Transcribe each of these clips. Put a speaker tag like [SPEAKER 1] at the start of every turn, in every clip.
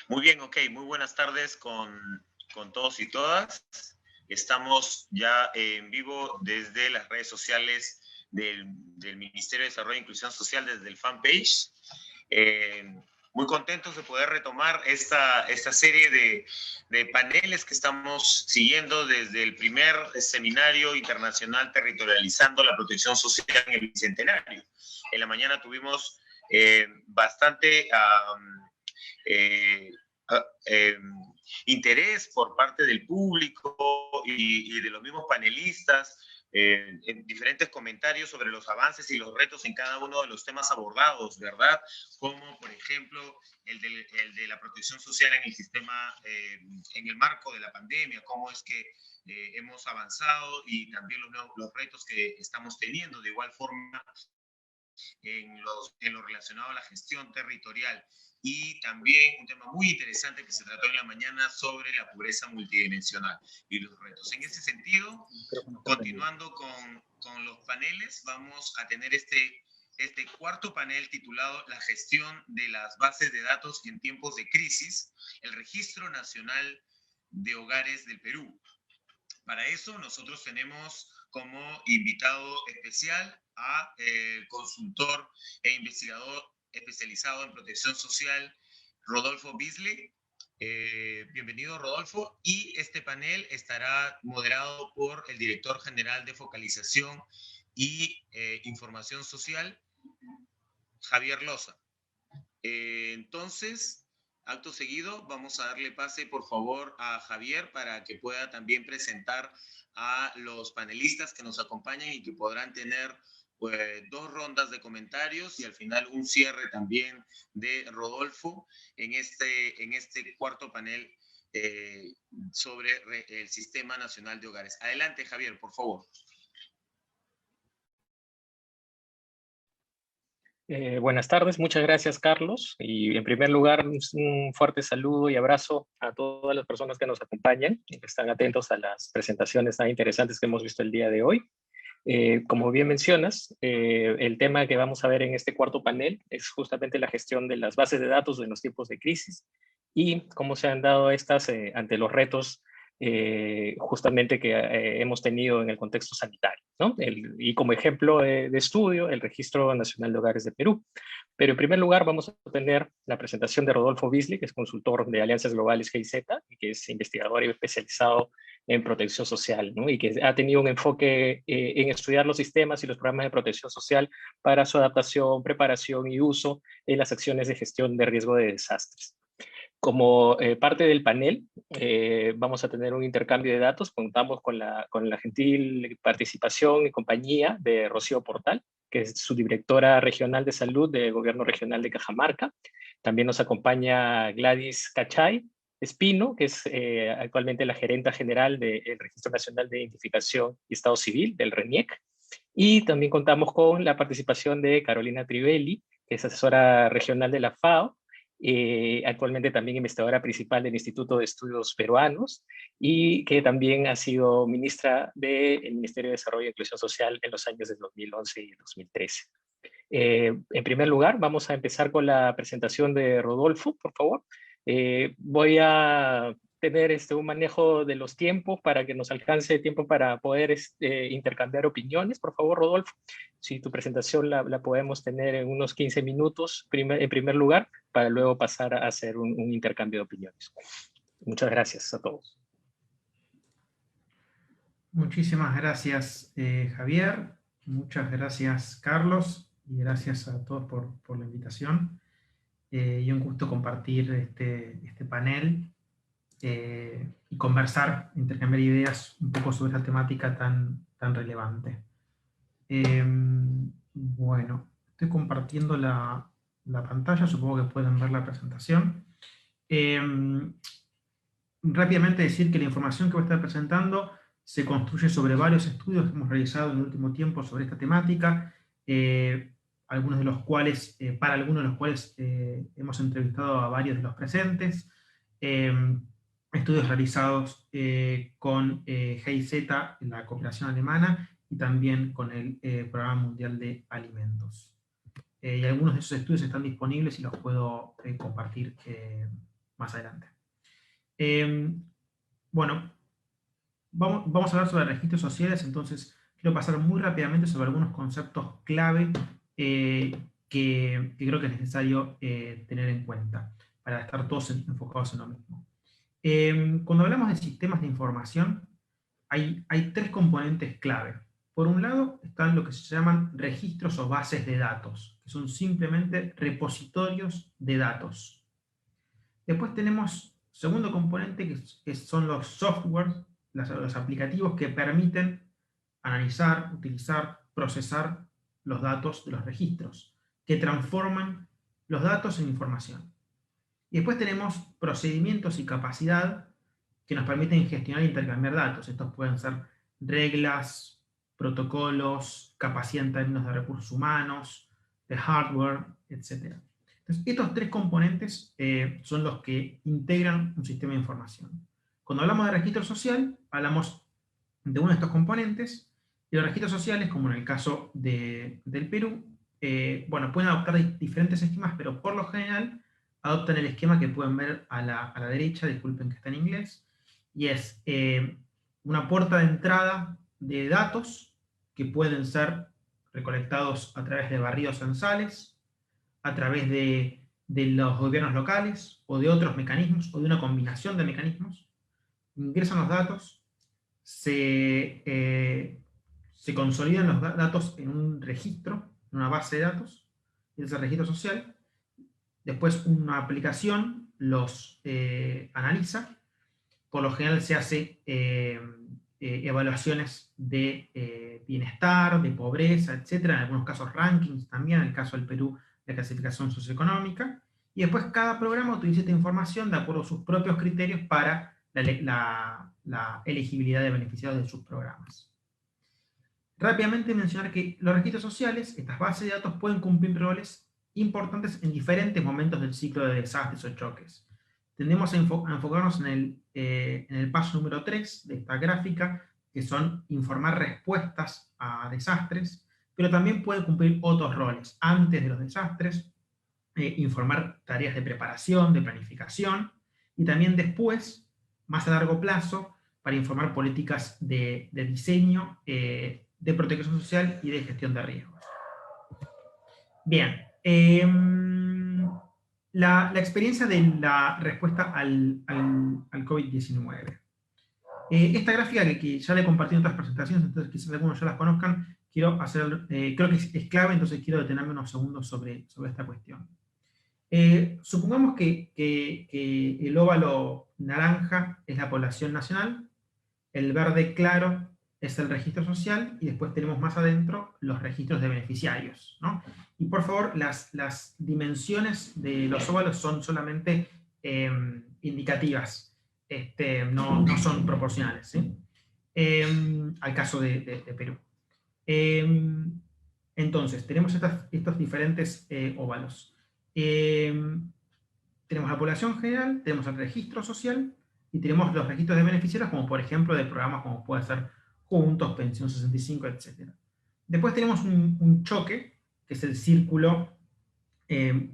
[SPEAKER 1] Muy bien, ok. Muy buenas tardes con todos y todas. Estamos ya en vivo desde las redes sociales del Ministerio de Desarrollo e Inclusión Social, desde el fanpage. Muy contentos de poder retomar esta serie de paneles que estamos siguiendo desde el primer seminario internacional territorializando la protección social en el Bicentenario. En la mañana tuvimos bastante eh, eh, interés por parte del público y de los mismos panelistas en diferentes comentarios sobre los avances y los retos en cada uno de los temas abordados, ¿verdad? Como, por ejemplo, el de la protección social en el sistema, en el marco de la pandemia, cómo es que hemos avanzado y también los retos que estamos teniendo. De igual forma, en lo relacionado a la gestión territorial. Y también un tema muy interesante que se trató en la mañana sobre la pobreza multidimensional y los retos. En ese sentido, continuando con los paneles, vamos a tener este cuarto panel titulado La gestión de las bases de datos en tiempos de crisis, el Registro Nacional de Hogares del Perú. Para eso nosotros tenemos como invitado especial a consultor e investigador especializado en protección social, Rodolfo Beasley. Bienvenido, Rodolfo. Y este panel estará moderado por el director general de Focalización y Información Social, Javier Loza. Entonces, acto seguido, vamos a darle pase, por favor, a Javier para que pueda también presentar a los panelistas que nos acompañan y que podrán tener pues, 2 rondas de comentarios y al final un cierre también de Rodolfo en este cuarto panel sobre el Sistema Nacional de Hogares. Adelante, Javier, por favor.
[SPEAKER 2] Buenas tardes, muchas gracias, Carlos. Y en primer lugar, un fuerte saludo y abrazo a todas las personas que nos acompañan y que están atentos a las presentaciones tan interesantes que hemos visto el día de hoy. Como bien mencionas, el tema que vamos a ver en este cuarto panel es justamente la gestión de las bases de datos en los tiempos de crisis y cómo se han dado estas ante los retos justamente que hemos tenido en el contexto sanitario, ¿no? Y como ejemplo de estudio, el Registro Nacional de Hogares de Perú. Pero en primer lugar vamos a tener la presentación de Rodolfo Beasley, que es consultor de Alianzas Globales GIZ y que es investigador y especializado en protección social, ¿no? Y que ha tenido un enfoque en estudiar los sistemas y los programas de protección social para su adaptación, preparación y uso en las acciones de gestión de riesgo de desastres. Como parte del panel, vamos a tener un intercambio de datos. Contamos con la gentil participación y compañía de Rocío Portal, que es subdirectora regional de salud del Gobierno Regional de Cajamarca. También nos acompaña Gladys Cachay Espino, que es actualmente la gerenta general del Registro Nacional de Identificación y Estado Civil, del RENIEC. Y también contamos con la participación de Carolina Trivelli, que es asesora regional de la FAO, actualmente también investigadora principal del Instituto de Estudios Peruanos y que también ha sido ministra del Ministerio de Desarrollo e Inclusión Social en los años de 2011 y 2013. En primer lugar, vamos a empezar con la presentación de Rodolfo, por favor. Voy a tener un manejo de los tiempos para que nos alcance tiempo para poder intercambiar opiniones. Por favor, Rodolfo, si tu presentación la podemos tener en unos 15 minutos en primer lugar, para luego pasar a hacer un intercambio de opiniones. Muchas gracias a todos.
[SPEAKER 3] Muchísimas gracias, Javier. Muchas gracias, Carlos. Y gracias a todos por la invitación. Y un gusto compartir este panel y conversar, intercambiar ideas un poco sobre esta temática tan relevante. Bueno, estoy compartiendo la pantalla, supongo que pueden ver la presentación. Rápidamente decir que la información que voy a estar presentando se construye sobre varios estudios que hemos realizado en el último tiempo sobre esta temática, algunos de los cuales, para algunos de los cuales hemos entrevistado a varios de los presentes, estudios realizados con GIZ, la cooperación alemana, y también con el Programa Mundial de Alimentos. Y algunos de esos estudios están disponibles y los puedo compartir más adelante. Bueno, vamos a hablar sobre registros sociales, entonces quiero pasar muy rápidamente sobre algunos conceptos clave que creo que es necesario tener en cuenta para estar todos enfocados en lo mismo. Cuando hablamos de sistemas de información, hay tres componentes clave. Por un lado están lo que se llaman registros o bases de datos, que son simplemente repositorios de datos. Después tenemos, segundo componente, que son los software, los aplicativos que permiten analizar, utilizar, procesar los datos de los registros, que transforman los datos en información. Y después tenemos procedimientos y capacidad que nos permiten gestionar e intercambiar datos. Estos pueden ser reglas, protocolos, capacidad en términos de recursos humanos, de hardware, etc. Entonces, estos tres componentes son los que integran un sistema de información. Cuando hablamos de registro social, hablamos de uno de estos componentes, y los registros sociales, como en el caso del Perú, bueno, pueden adoptar diferentes esquemas, pero por lo general adoptan el esquema que pueden ver a la derecha, disculpen que está en inglés, y es una puerta de entrada de datos que pueden ser recolectados a través de barridos censales, a través de los gobiernos locales o de otros mecanismos o de una combinación de mecanismos. Ingresan los datos, se consolidan los datos en un registro, en una base de datos, y ese registro social. Después una aplicación los analiza. Por lo general se hace evaluaciones de bienestar, de pobreza, etc. En algunos casos rankings también, en el caso del Perú, la clasificación socioeconómica. Y después cada programa utiliza esta información de acuerdo a sus propios criterios para la elegibilidad de beneficiarios de sus programas. Rápidamente mencionar que los registros sociales, estas bases de datos, pueden cumplir roles importantes en diferentes momentos del ciclo de desastres o choques. Tendemos a enfocarnos en el paso número 3 de esta gráfica, que son informar respuestas a desastres, pero también puede cumplir otros roles antes de los desastres, informar tareas de preparación, de planificación, y también después, más a largo plazo, para informar políticas de diseño, de protección social y de gestión de riesgos. Bien, la experiencia de la respuesta al COVID-19. Esta gráfica que ya le he compartido en otras presentaciones, entonces quizás algunos ya las conozcan, quiero hacer, creo que es clave, entonces quiero detenerme unos segundos sobre esta cuestión. Supongamos que el óvalo naranja es la población nacional, el verde claro es el registro social, y después tenemos más adentro los registros de beneficiarios, ¿no? Y por favor, las dimensiones de los óvalos son solamente indicativas, no son proporcionales, ¿sí? Al caso de Perú. Entonces, tenemos estos diferentes óvalos. Tenemos la población general, tenemos el registro social, y tenemos los registros de beneficiarios, como por ejemplo de programas como puede ser Juntos, Pensión 65, etc. Después tenemos un choque, que es el círculo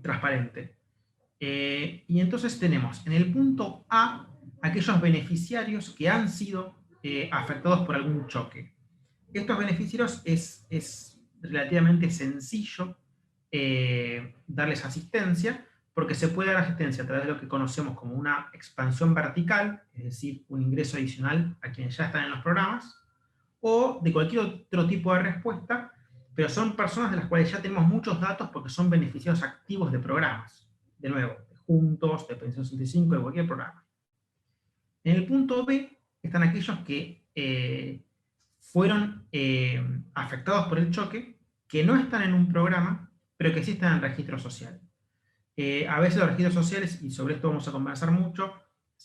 [SPEAKER 3] transparente. Y entonces tenemos en el punto A aquellos beneficiarios que han sido afectados por algún choque. Estos beneficiarios es relativamente sencillo darles asistencia, porque se puede dar asistencia a través de lo que conocemos como una expansión vertical, es decir, un ingreso adicional a quienes ya están en los programas, o de cualquier otro tipo de respuesta, pero son personas de las cuales ya tenemos muchos datos porque son beneficiarios activos de programas. De nuevo, de Juntos, de Pensión 65, de cualquier programa. En el punto B están aquellos que fueron afectados por el choque, que no están en un programa, pero que sí están en el registro social. A veces los registros sociales, y sobre esto vamos a conversar mucho,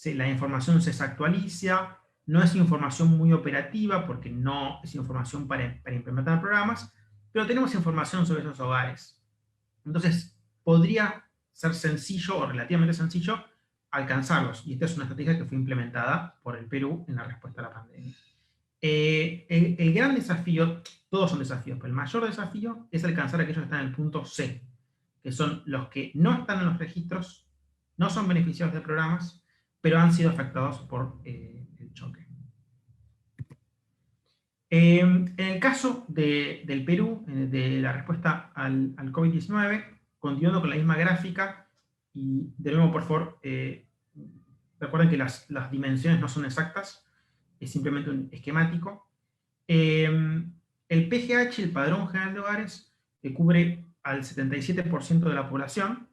[SPEAKER 3] la información se desactualiza, no es información muy operativa porque no es información para implementar programas, pero tenemos información sobre esos hogares. Entonces, podría ser sencillo o relativamente sencillo alcanzarlos, y esta es una estrategia que fue implementada por el Perú en la respuesta a la pandemia. El gran desafío, todos son desafíos, pero el mayor desafío es alcanzar a aquellos que están en el punto C, que son los que no están en los registros, no son beneficiarios de programas, pero han sido afectados por el choque. En el caso del Perú, de la respuesta al COVID-19, continuando con la misma gráfica, y de nuevo, por favor, recuerden que las dimensiones no son exactas, es simplemente un esquemático. El PGH, el Padrón General de Hogares, cubre al 77% de la población,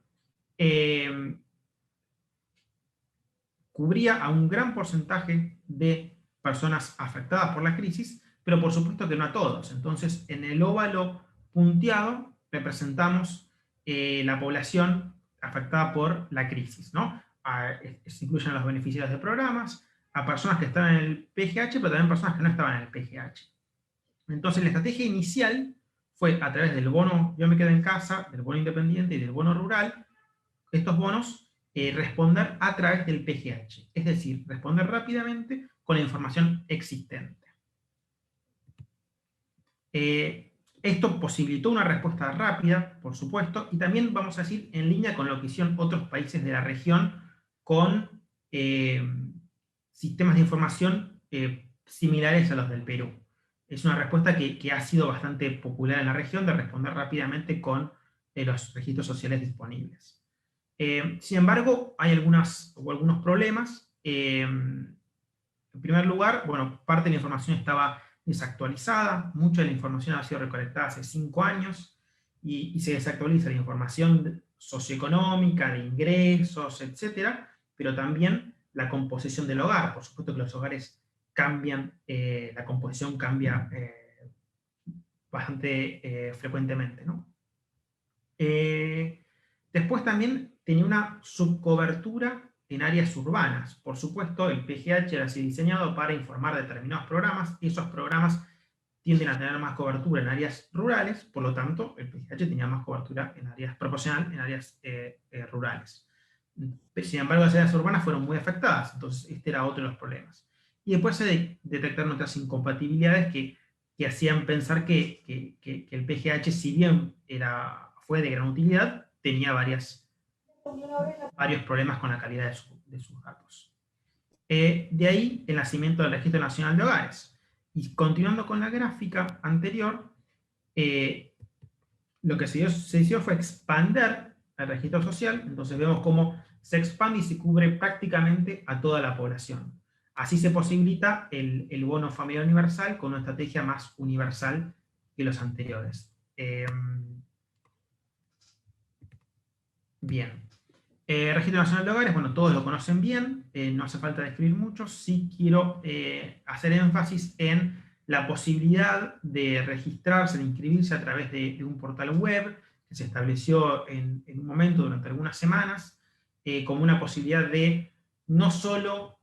[SPEAKER 3] cubría a un gran porcentaje de personas afectadas por la crisis, pero por supuesto que no a todos. Entonces, en el óvalo punteado representamos la población afectada por la crisis, ¿no? Se incluyen a los beneficiarios de programas, a personas que estaban en el PGH, pero también personas que no estaban en el PGH. Entonces, la estrategia inicial fue a través del bono Yo me quedo en casa, del bono independiente y del bono rural, estos bonos responder a través del PGH, es decir, responder rápidamente con la información existente. Esto posibilitó una respuesta rápida, por supuesto, y también, vamos a decir, en línea con lo que hicieron otros países de la región con sistemas de información similares a los del Perú. Es una respuesta que ha sido bastante popular en la región, de responder rápidamente con los registros sociales disponibles. Sin embargo, hay algunos problemas. En primer lugar, bueno, parte de la información estaba desactualizada, mucha de la información ha sido recolectada hace 5 años, y se desactualiza la información socioeconómica, de ingresos, etc., pero también la composición del hogar. Por supuesto que los hogares cambian, la composición cambia bastante frecuentemente, ¿no? Después también tenía una subcobertura en áreas urbanas. Por supuesto, el PGH era así diseñado para informar de determinados programas, y esos programas tienden a tener más cobertura en áreas rurales, por lo tanto, el PGH tenía más cobertura en áreas proporcional en áreas rurales. Sin embargo, las áreas urbanas fueron muy afectadas, entonces este era otro de los problemas. Y después se detectaron otras incompatibilidades que hacían pensar que el PGH, si bien fue de gran utilidad, tenía varios problemas con la calidad de sus datos. De ahí el nacimiento del Registro Nacional de Hogares. Y continuando con la gráfica anterior, lo que se hizo fue expander el registro social. Entonces vemos cómo se expande y se cubre prácticamente a toda la población. Así se posibilita el bono familiar universal con una estrategia más universal que los anteriores. Bien. Registro Nacional de Hogares, bueno, todos lo conocen bien, no hace falta describir mucho. Sí quiero hacer énfasis en la posibilidad de registrarse, de inscribirse a través de un portal web que se estableció en un momento durante algunas semanas, como una posibilidad de no solo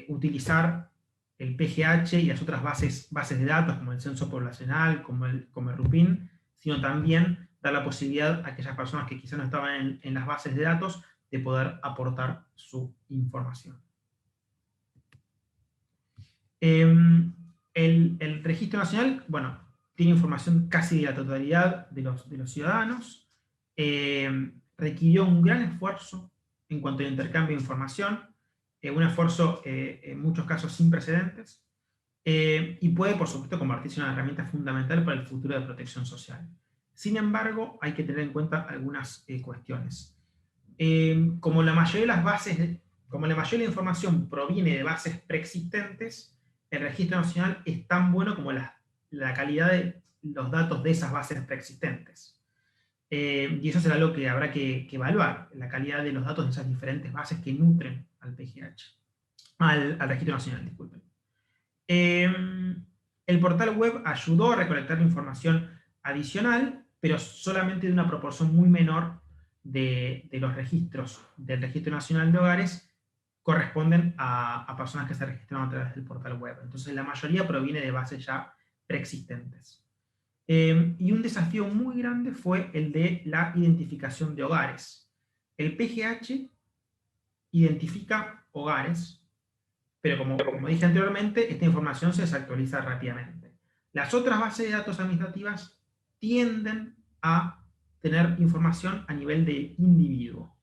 [SPEAKER 3] utilizar el PGH y las otras bases de datos, como el Censo Poblacional, como el RUPIN, sino también dar la posibilidad a aquellas personas que quizás no estaban en las bases de datos de poder aportar su información. El Registro Nacional, bueno, tiene información casi de la totalidad de los ciudadanos. Requirió un gran esfuerzo en cuanto al intercambio de información, un esfuerzo en muchos casos sin precedentes, y puede, por supuesto, convertirse en una herramienta fundamental para el futuro de protección social. Sin embargo, hay que tener en cuenta algunas cuestiones. Como la mayoría de la información proviene de bases preexistentes, el Registro Nacional es tan bueno como la calidad de los datos de esas bases preexistentes. Y eso será lo que habrá que evaluar, la calidad de los datos de esas diferentes bases que nutren al PGH, al Registro Nacional, disculpen. El portal web ayudó a recolectar información adicional, pero solamente de una proporción muy menor de los registros del Registro Nacional de Hogares corresponden a personas que se registraron a través del portal web. Entonces la mayoría proviene de bases ya preexistentes. Y un desafío muy grande fue el de la identificación de hogares. El PGH identifica hogares, pero como dije anteriormente, esta información se desactualiza rápidamente. Las otras bases de datos administrativas tienden a tener información a nivel de individuo.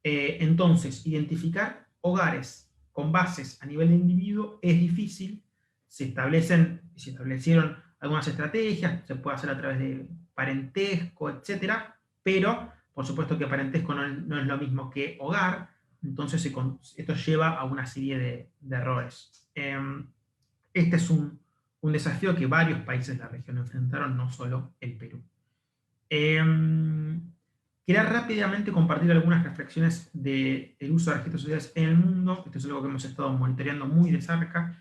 [SPEAKER 3] Entonces, identificar hogares con bases a nivel de individuo es difícil. Se establecieron algunas estrategias, se puede hacer a través de parentesco, etcétera, pero por supuesto que parentesco no es lo mismo que hogar, entonces esto lleva a una serie de errores. Este es un desafío que varios países de la región enfrentaron, no solo el Perú. Quería rápidamente compartir algunas reflexiones del uso de registros sociales en el mundo. Esto es algo que hemos estado monitoreando muy de cerca.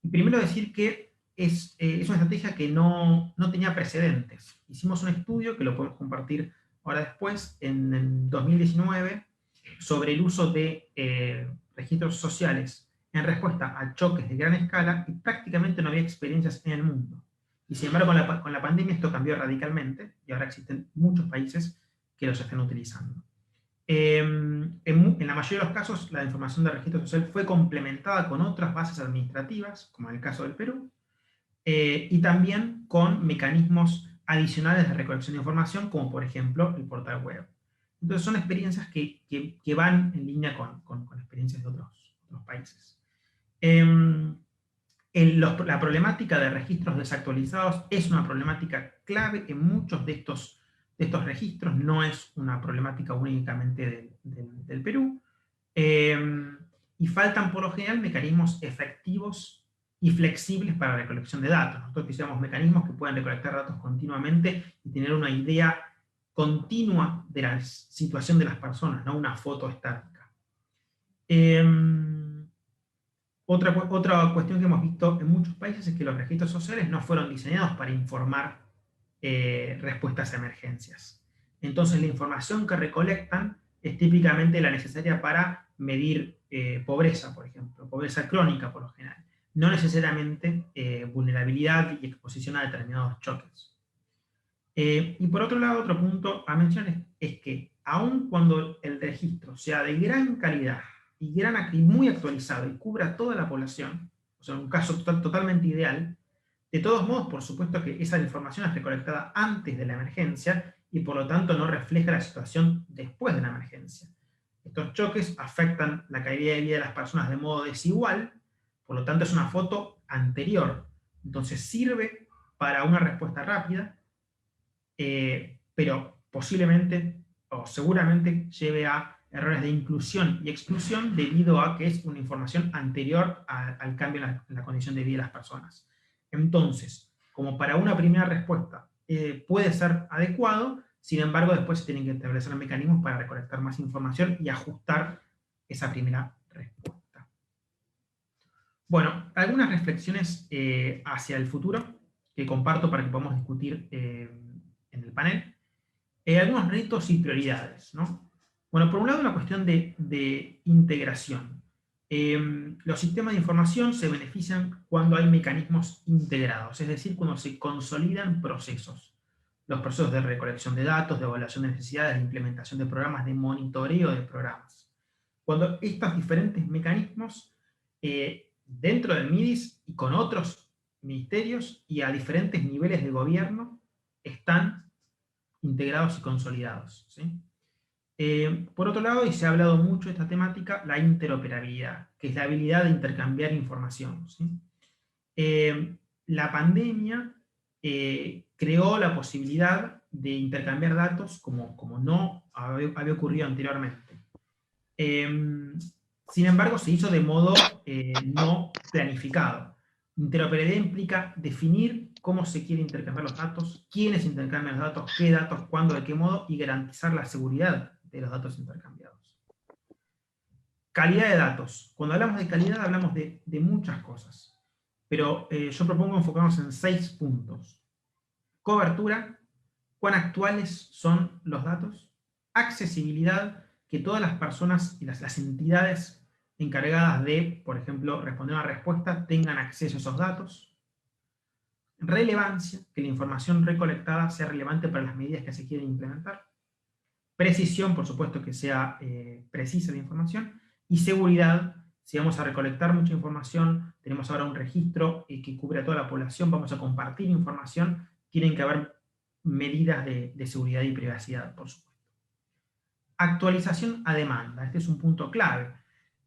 [SPEAKER 3] Y primero decir que es una estrategia que no tenía precedentes. Hicimos un estudio, que lo podemos compartir ahora después, en 2019, sobre el uso de registros sociales en respuesta a choques de gran escala, y prácticamente no había experiencias en el mundo. Y sin embargo, con la pandemia esto cambió radicalmente, y ahora existen muchos países que los están utilizando. En la mayoría de los casos, la información de registro social fue complementada con otras bases administrativas, como en el caso del Perú, y también con mecanismos adicionales de recolección de información, como por ejemplo el portal web. Entonces son experiencias que van en línea con experiencias de otros países. La problemática de registros desactualizados es una problemática clave en muchos de estos registros, no es una problemática únicamente del Perú, y faltan por lo general mecanismos efectivos y flexibles para la recolección de datos. Nosotros quisiéramos mecanismos que puedan recolectar datos continuamente y tener una idea continua de la situación de las personas, no una foto estática. Otra cuestión que hemos visto en muchos países es que los registros sociales no fueron diseñados para informar respuestas a emergencias. Entonces la información que recolectan es típicamente la necesaria para medir pobreza, por ejemplo, pobreza crónica por lo general, no necesariamente vulnerabilidad y exposición a determinados choques. Y por otro lado, otro punto a mencionar es que aun cuando el registro sea de gran calidad y muy actualizado y cubra toda la población, o sea, un caso totalmente ideal, de todos modos, por supuesto que esa información es recolectada antes de la emergencia y por lo tanto no refleja la situación después de la emergencia. Estos choques afectan la calidad de vida de las personas de modo desigual, por lo tanto es una foto anterior. Entonces sirve para una respuesta rápida, pero posiblemente o seguramente lleve a errores de inclusión y exclusión debido a que es una información anterior al cambio en la condición de vida de las personas. Entonces, como para una primera respuesta puede ser adecuado, sin embargo después se tienen que establecer mecanismos para recolectar más información y ajustar esa primera respuesta. Bueno, algunas reflexiones hacia el futuro que comparto para que podamos discutir en el panel. Algunos retos y prioridades, ¿no? Bueno, por un lado, una cuestión de integración. Los sistemas de información se benefician cuando hay mecanismos integrados, es decir, cuando se consolidan procesos. Los procesos de recolección de datos, de evaluación de necesidades, de implementación de programas, de monitoreo de programas. Cuando estos diferentes mecanismos, dentro del MIDIS y con otros ministerios y a diferentes niveles de gobierno, están integrados y consolidados, ¿sí? Por otro lado, y se ha hablado mucho de esta temática, la interoperabilidad, que es la habilidad de intercambiar información, ¿sí? La pandemia creó la posibilidad de intercambiar datos como no había ocurrido anteriormente. Sin embargo, se hizo de modo no planificado. Interoperabilidad implica definir cómo se quiere intercambiar los datos, quiénes intercambian los datos, qué datos, cuándo, de qué modo, y garantizar la seguridad de los datos intercambiados. Calidad de datos. Cuando hablamos de calidad hablamos de muchas cosas, pero yo propongo enfocarnos en 6 puntos. Cobertura, cuán actuales son los datos. Accesibilidad, que todas las personas y las entidades encargadas de, por ejemplo, responder una respuesta tengan acceso a esos datos. Relevancia, que la información recolectada sea relevante para las medidas que se quieren implementar. Precisión, por supuesto que sea precisa la información. Y seguridad, si vamos a recolectar mucha información, tenemos ahora un registro que cubre a toda la población, vamos a compartir información, tienen que haber medidas de seguridad y privacidad, por supuesto. Actualización a demanda, este es un punto clave.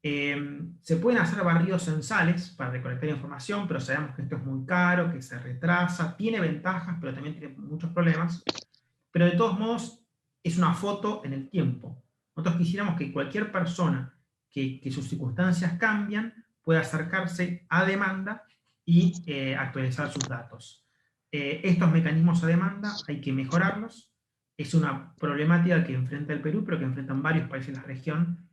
[SPEAKER 3] Se pueden hacer barridos censales para recolectar información, pero sabemos que esto es muy caro, que se retrasa, tiene ventajas, pero también tiene muchos problemas. Pero de todos modos, es una foto en el tiempo. Nosotros quisiéramos que cualquier persona que sus circunstancias cambian pueda acercarse a demanda y actualizar sus datos. Estos mecanismos a demanda hay que mejorarlos. Es una problemática que enfrenta el Perú, pero que enfrentan varios países de la región,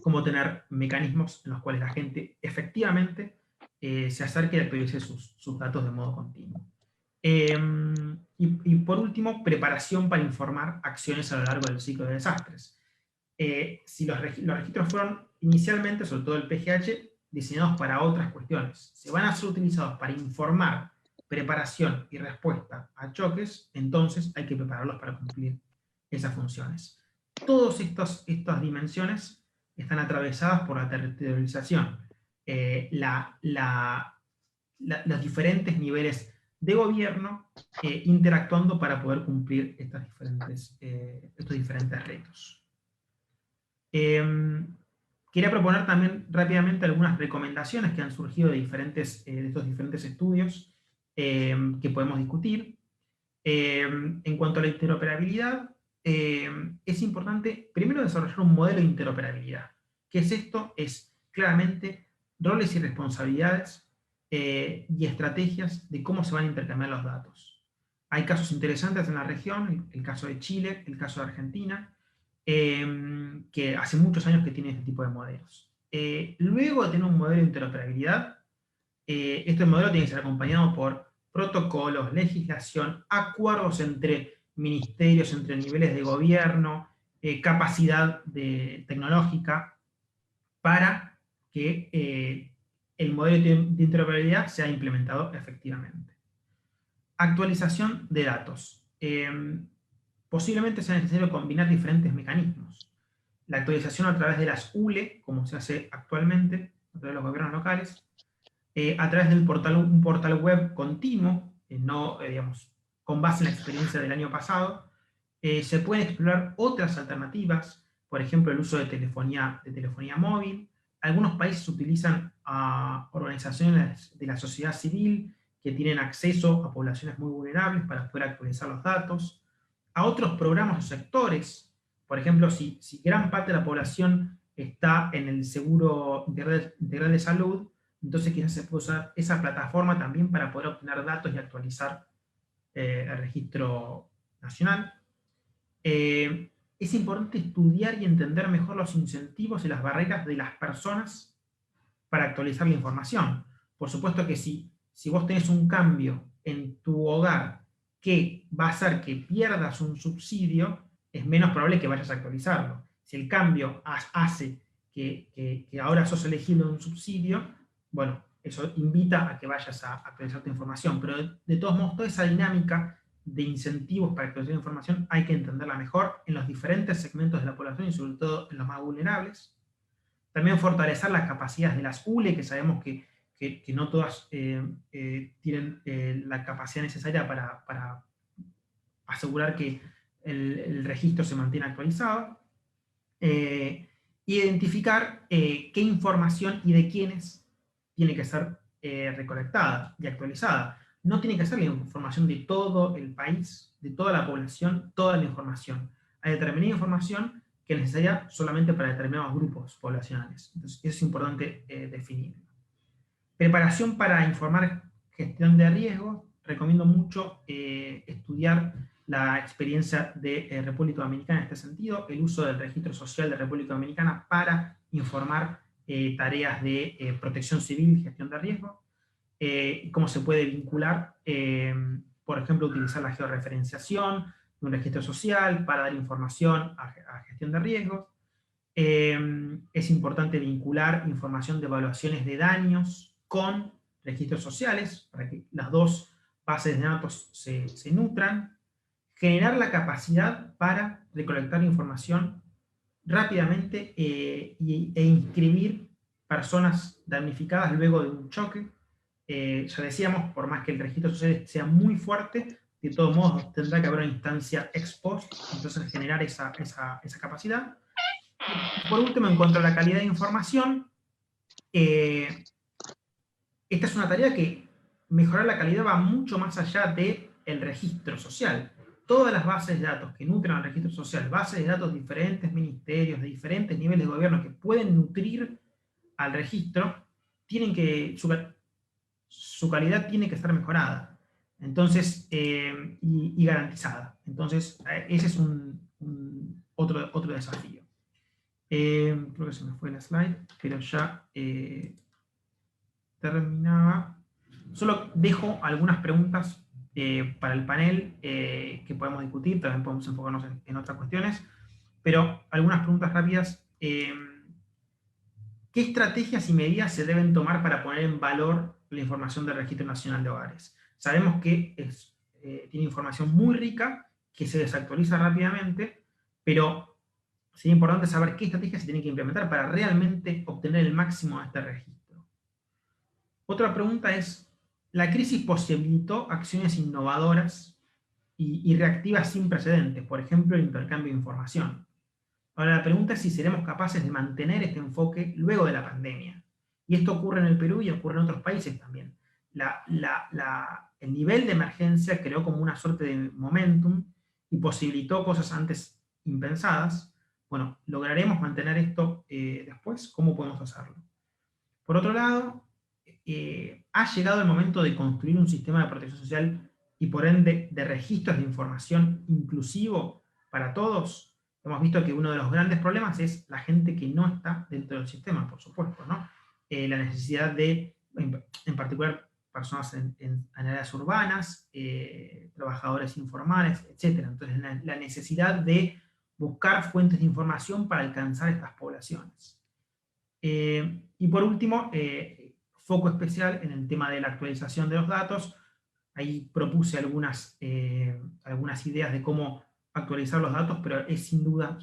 [SPEAKER 3] como tener mecanismos en los cuales la gente efectivamente se acerque y actualice sus datos de modo continuo. Y por último, preparación para informar acciones a lo largo del ciclo de desastres. Si los registros fueron inicialmente, sobre todo el PGH, diseñados para otras cuestiones, se van a ser utilizados para informar preparación y respuesta a choques, entonces hay que prepararlos para cumplir esas funciones. Todas estas dimensiones están atravesadas por la territorialización, los diferentes niveles de gobierno interactuando para poder cumplir estos diferentes retos. Quería proponer también rápidamente algunas recomendaciones que han surgido de estos diferentes estudios que podemos discutir. En cuanto a la interoperabilidad, es importante primero desarrollar un modelo de interoperabilidad. ¿Qué es esto? Es claramente roles y responsabilidades y estrategias de cómo se van a intercambiar los datos. Hay casos interesantes en la región, el caso de Chile, el caso de Argentina, que hace muchos años que tienen este tipo de modelos. Luego de tener un modelo de interoperabilidad, este modelo tiene que ser acompañado por protocolos, legislación, acuerdos entre ministerios, entre niveles de gobierno, capacidad tecnológica, para que el modelo de interoperabilidad sea implementado efectivamente. Actualización de datos. Posiblemente sea necesario combinar diferentes mecanismos. La actualización a través de las ULE, como se hace actualmente, a través de los gobiernos locales, a través de un portal web continuo, digamos, con base en la experiencia del año pasado. Se pueden explorar otras alternativas, por ejemplo, el uso de telefonía móvil. Algunos países utilizan a organizaciones de la sociedad civil que tienen acceso a poblaciones muy vulnerables para poder actualizar los datos. A otros programas o sectores, por ejemplo, si gran parte de la población está en el seguro integral de salud, entonces quizás se puede usar esa plataforma también para poder obtener datos y actualizar el registro nacional. Es importante estudiar y entender mejor los incentivos y las barreras de las personas para actualizar la información. Por supuesto que si vos tenés un cambio en tu hogar que va a hacer que pierdas un subsidio, es menos probable que vayas a actualizarlo. Si el cambio hace que ahora sos elegible un subsidio, bueno, eso invita a que vayas a actualizar tu información, pero de todos modos, toda esa dinámica de incentivos para actualizar información hay que entenderla mejor en los diferentes segmentos de la población y sobre todo en los más vulnerables. También fortalecer las capacidades de las ULE, que sabemos que no todas tienen la capacidad necesaria para asegurar que el registro se mantiene actualizado. Identificar qué información y de quiénes tiene que ser recolectada y actualizada. No tiene que ser la información de todo el país, de toda la población, toda la información. Hay determinada información que es necesaria solamente para determinados grupos poblacionales. Entonces, eso es importante definir. Preparación para informar gestión de riesgo. Recomiendo mucho estudiar la experiencia de República Dominicana en este sentido, el uso del registro social de República Dominicana para informar tareas de protección civil y gestión de riesgo, cómo se puede vincular, por ejemplo, utilizar la georreferenciación de un registro social para dar información a gestión de riesgos. Es importante vincular información de evaluaciones de daños con registros sociales para que las dos bases de datos se nutran. Generar la capacidad para recolectar información rápidamente e inscribir personas damnificadas luego de un choque. Ya decíamos, por más que el registro social sea muy fuerte, de todos modos tendrá que haber una instancia ex post, entonces generar esa capacidad. Y por último, en cuanto a la calidad de información, esta es una tarea que mejorar la calidad va mucho más allá del registro social. Todas las bases de datos que nutren al registro social, bases de datos de diferentes ministerios, de diferentes niveles de gobierno que pueden nutrir al registro, tienen que, su calidad tiene que estar mejorada. Entonces, y garantizada. Entonces, ese es otro desafío. Creo que se me fue la slide, pero ya terminaba. Solo dejo algunas preguntas para el panel que podemos discutir, también podemos enfocarnos en otras cuestiones, pero algunas preguntas rápidas. ¿Qué estrategias y medidas se deben tomar para poner en valor la información del Registro Nacional de Hogares? Sabemos que tiene información muy rica, que se desactualiza rápidamente, pero sería importante saber qué estrategias se tienen que implementar para realmente obtener el máximo de este registro. Otra pregunta es, ¿la crisis posibilitó acciones innovadoras y reactivas sin precedentes? Por ejemplo, el intercambio de información. Ahora la pregunta es si seremos capaces de mantener este enfoque luego de la pandemia. Y esto ocurre en el Perú y ocurre en otros países también. El nivel de emergencia creó como una suerte de momentum y posibilitó cosas antes impensadas. Bueno, ¿lograremos mantener esto después? ¿Cómo podemos hacerlo? Por otro lado, ha llegado el momento de construir un sistema de protección social y por ende de registros de información inclusivo para todos. Hemos visto que uno de los grandes problemas es la gente que no está dentro del sistema, por supuesto, ¿no? La necesidad de, en particular, personas en áreas urbanas, trabajadores informales, etc. Entonces, la necesidad de buscar fuentes de información para alcanzar estas poblaciones. Y por último, foco especial en el tema de la actualización de los datos. Ahí propuse algunas ideas de cómo actualizar los datos, pero es sin duda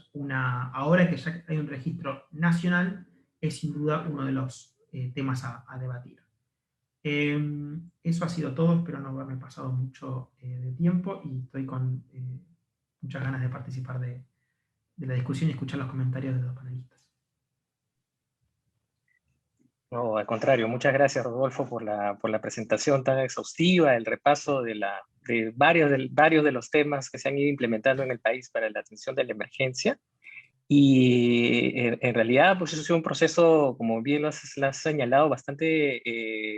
[SPEAKER 3] ahora que ya hay un registro nacional, es sin duda uno de los temas a debatir. Eso ha sido todo, espero no haberme pasado mucho de tiempo y estoy con muchas ganas de participar de la discusión y escuchar los comentarios de los panelistas.
[SPEAKER 2] No, al contrario, muchas gracias, Rodolfo, por la presentación tan exhaustiva, el repaso de varios de los temas que se han ido implementando en el país para la atención de la emergencia. Y en realidad, pues eso ha sido un proceso, como bien lo has señalado, bastante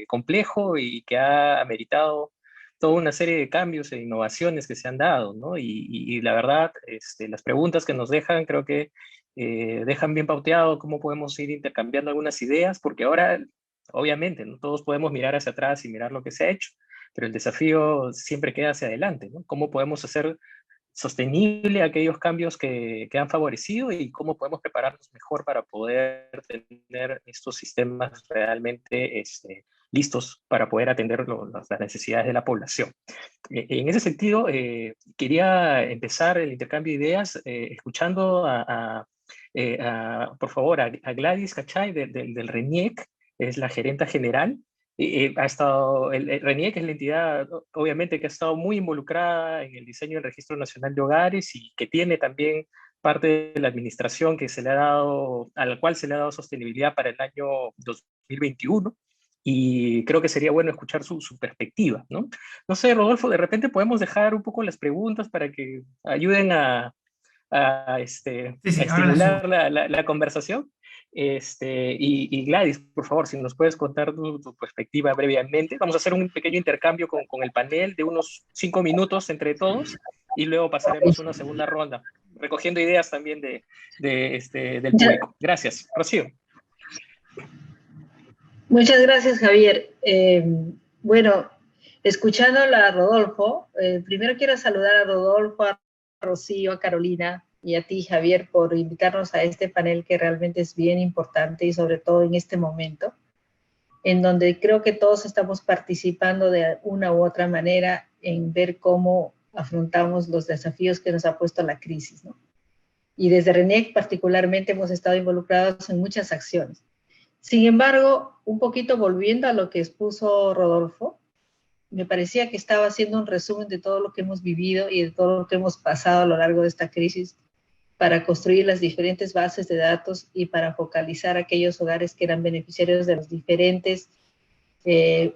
[SPEAKER 2] complejo y que ha ameritado toda una serie de cambios e innovaciones que se han dado, ¿no? Y la verdad, las preguntas que nos dejan, creo que dejan bien pauteado cómo podemos ir intercambiando algunas ideas, porque ahora, obviamente, ¿no? Todos podemos mirar hacia atrás y mirar lo que se ha hecho, pero el desafío siempre queda hacia adelante, ¿no? ¿Cómo podemos hacer sostenible aquellos cambios que han favorecido y cómo podemos prepararnos mejor para poder tener estos sistemas realmente listos para poder atender las necesidades de la población? En ese sentido, quería empezar el intercambio de ideas escuchando por favor, a Gladys Cachay del RENIEC, es la gerenta general. Ha estado, el RENIEC es la entidad, obviamente, que ha estado muy involucrada en el diseño del Registro Nacional de Hogares y que tiene también parte de la administración que se le ha dado, a la cual se le ha dado sostenibilidad para el año 2021. Y creo que sería bueno escuchar su perspectiva, ¿no? No sé, Rodolfo, de repente podemos dejar un poco las preguntas para que ayuden a estimular la conversación. Y Gladys, por favor, si nos puedes contar tu perspectiva brevemente. Vamos a hacer un pequeño intercambio con el panel de unos 5 minutos entre todos y luego pasaremos a una segunda ronda, recogiendo ideas también del público. Gracias. Rocío.
[SPEAKER 4] Muchas gracias, Javier. Bueno, escuchándola a Rodolfo, primero quiero saludar a Rodolfo, a Rocío, a Carolina y a ti, Javier, por invitarnos a este panel que realmente es bien importante y sobre todo en este momento, en donde creo que todos estamos participando de una u otra manera en ver cómo afrontamos los desafíos que nos ha puesto la crisis, ¿no? Y desde RENIEC particularmente hemos estado involucrados en muchas acciones. Sin embargo, un poquito volviendo a lo que expuso Rodolfo, me parecía que estaba haciendo un resumen de todo lo que hemos vivido y de todo lo que hemos pasado a lo largo de esta crisis para construir las diferentes bases de datos y para focalizar aquellos hogares que eran beneficiarios de los diferentes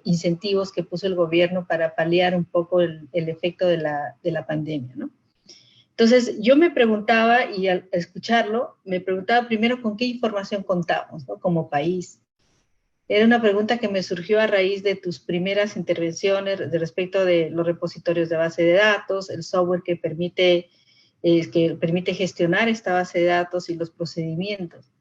[SPEAKER 4] incentivos que puso el gobierno para paliar un poco el efecto de la pandemia, ¿no? Entonces, yo me preguntaba, y al escucharlo, me preguntaba primero con qué información contamos, ¿no? Como país. Era una pregunta que me surgió a raíz de tus primeras intervenciones respecto de los repositorios de base de datos, el software que permite gestionar esta base de datos y los procedimientos.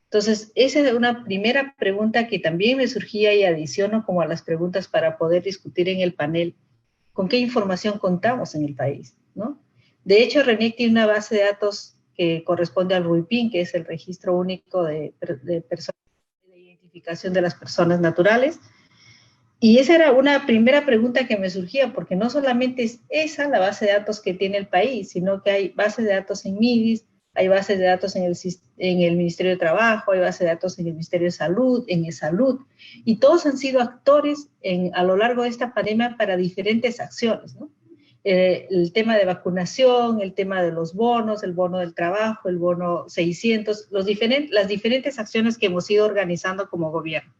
[SPEAKER 4] Entonces, esa es una primera pregunta que también me surgía y adiciono como a las preguntas para poder discutir en el panel. ¿Con qué información contamos en el país, ¿no? De hecho, RENIEC tiene una base de datos que corresponde al RUIPIN, que es el Registro Único de Personas, de Identificación de las Personas Naturales. Y esa era una primera pregunta que me surgía, porque no solamente es esa la base de datos que tiene el país, sino que hay bases de datos en MIDIS, hay bases de datos en el Ministerio de Trabajo, hay bases de datos en el Ministerio de Salud, en eSalud, y todos han sido actores a lo largo de esta pandemia para diferentes acciones, ¿no? El tema de vacunación, el tema de los bonos, el bono del trabajo, el bono 600, las diferentes acciones que hemos ido organizando como gobierno.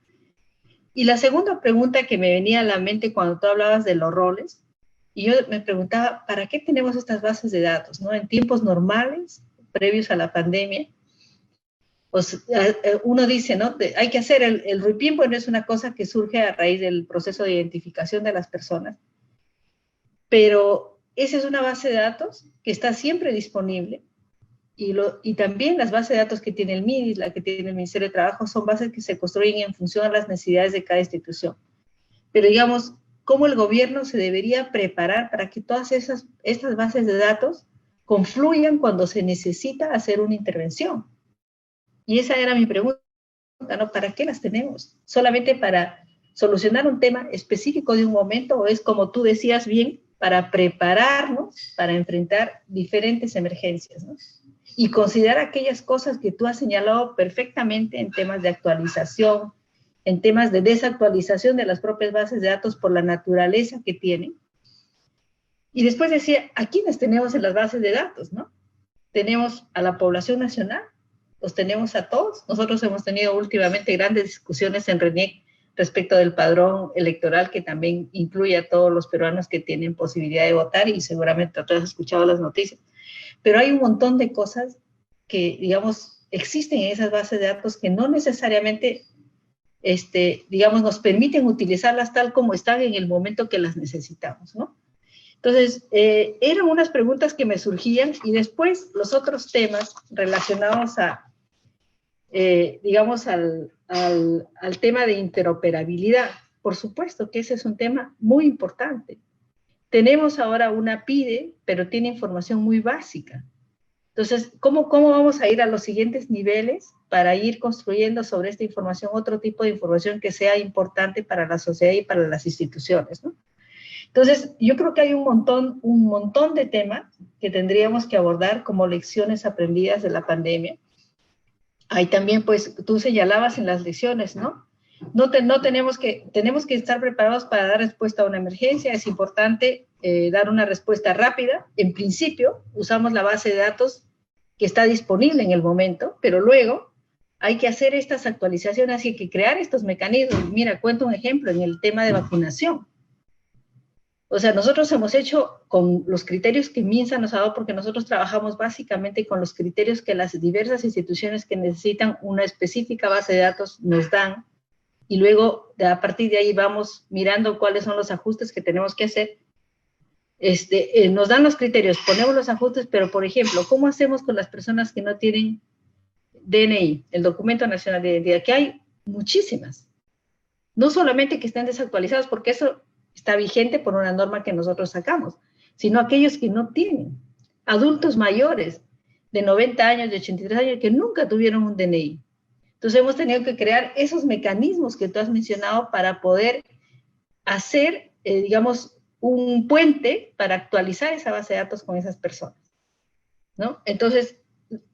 [SPEAKER 4] Y la segunda pregunta que me venía a la mente cuando tú hablabas de los roles, y yo me preguntaba, ¿para qué tenemos estas bases de datos, ¿no? En tiempos normales, previos a la pandemia, pues uno dice, ¿no? Hay que hacer el RUIPIN, bueno, es una cosa que surge a raíz del proceso de identificación de las personas, pero esa es una base de datos que está siempre disponible, y también las bases de datos que tiene el MIDIS, la que tiene el Ministerio de Trabajo, son bases que se construyen en función a las necesidades de cada institución. Pero digamos, ¿cómo el gobierno se debería preparar para que todas estas bases de datos confluyan cuando se necesita hacer una intervención? Y esa era mi pregunta, ¿no? ¿Para qué las tenemos? ¿Solamente para solucionar un tema específico de un momento, o es, como tú decías bien, para prepararnos para enfrentar diferentes emergencias, ¿no? Y considerar aquellas cosas que tú has señalado perfectamente en temas de actualización, en temas de desactualización de las propias bases de datos por la naturaleza que tienen. Y después decía, ¿a quiénes tenemos en las bases de datos, no? Tenemos a la población nacional, los tenemos a todos. Nosotros hemos tenido últimamente grandes discusiones en RENIEC respecto del padrón electoral, que también incluye a todos los peruanos que tienen posibilidad de votar, y seguramente tú has escuchado las noticias. Pero hay un montón de cosas que, digamos, existen en esas bases de datos que no necesariamente, digamos, nos permiten utilizarlas tal como están en el momento que las necesitamos, ¿no? Entonces, eran unas preguntas que me surgían, y después los otros temas relacionados a, digamos, al tema de interoperabilidad. Por supuesto que ese es un tema muy importante. Tenemos ahora una PIDE, pero tiene información muy básica. Entonces, ¿cómo vamos a ir a los siguientes niveles para ir construyendo sobre esta información otro tipo de información que sea importante para la sociedad y para las instituciones, ¿no? Entonces, yo creo que hay un montón de temas que tendríamos que abordar como lecciones aprendidas de la pandemia. Ahí también, pues, tú señalabas en las lecciones, ¿no? Tenemos que estar preparados para dar respuesta a una emergencia. Es importante dar una respuesta rápida. En principio, usamos la base de datos que está disponible en el momento, pero luego hay que hacer estas actualizaciones, hay que crear estos mecanismos. Mira, cuento un ejemplo en el tema de vacunación. O sea, nosotros hemos hecho con los criterios que MINSA nos ha dado, porque nosotros trabajamos básicamente con los criterios que las diversas instituciones que necesitan una específica base de datos nos dan, y luego a partir de ahí vamos mirando cuáles son los ajustes que tenemos que hacer. Nos dan los criterios, ponemos los ajustes, pero por ejemplo, ¿cómo hacemos con las personas que no tienen DNI, el Documento Nacional de Identidad? Que hay muchísimas. No solamente que estén desactualizados, porque eso está vigente por una norma que nosotros sacamos, sino aquellos que no tienen. Adultos mayores de 90 años, de 83 años, que nunca tuvieron un DNI. Entonces hemos tenido que crear esos mecanismos que tú has mencionado para poder hacer, digamos, un puente para actualizar esa base de datos con esas personas, ¿no? Entonces,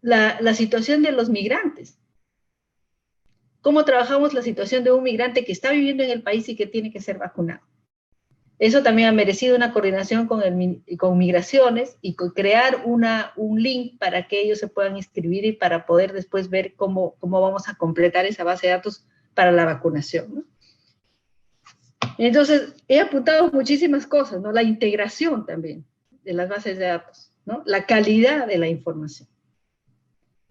[SPEAKER 4] la situación de los migrantes. ¿Cómo trabajamos la situación de un migrante que está viviendo en el país y que tiene que ser vacunado? Eso también ha merecido una coordinación con migraciones y con crear un link para que ellos se puedan inscribir y para poder después ver cómo vamos a completar esa base de datos para la vacunación, ¿no? Entonces, he apuntado muchísimas cosas, ¿no? La integración también de las bases de datos, ¿no? La calidad de la información.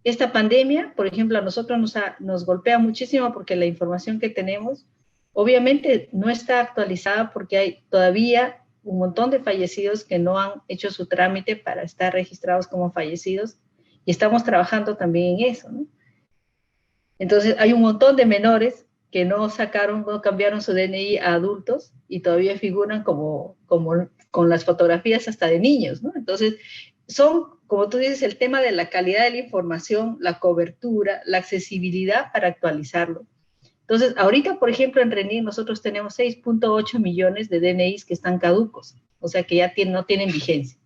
[SPEAKER 4] Esta pandemia, por ejemplo, a nosotros nos golpea muchísimo porque la información que tenemos obviamente no está actualizada porque hay todavía un montón de fallecidos que no han hecho su trámite para estar registrados como fallecidos y estamos trabajando también en eso, ¿no? Entonces hay un montón de menores que no cambiaron su DNI a adultos y todavía figuran como con las fotografías hasta de niños, ¿no? Entonces como tú dices, el tema de la calidad de la información, la cobertura, la accesibilidad para actualizarlo. Entonces, ahorita, por ejemplo, en RENIEC nosotros tenemos 6.8 millones de DNIs que están caducos, o sea que ya no tienen vigencia.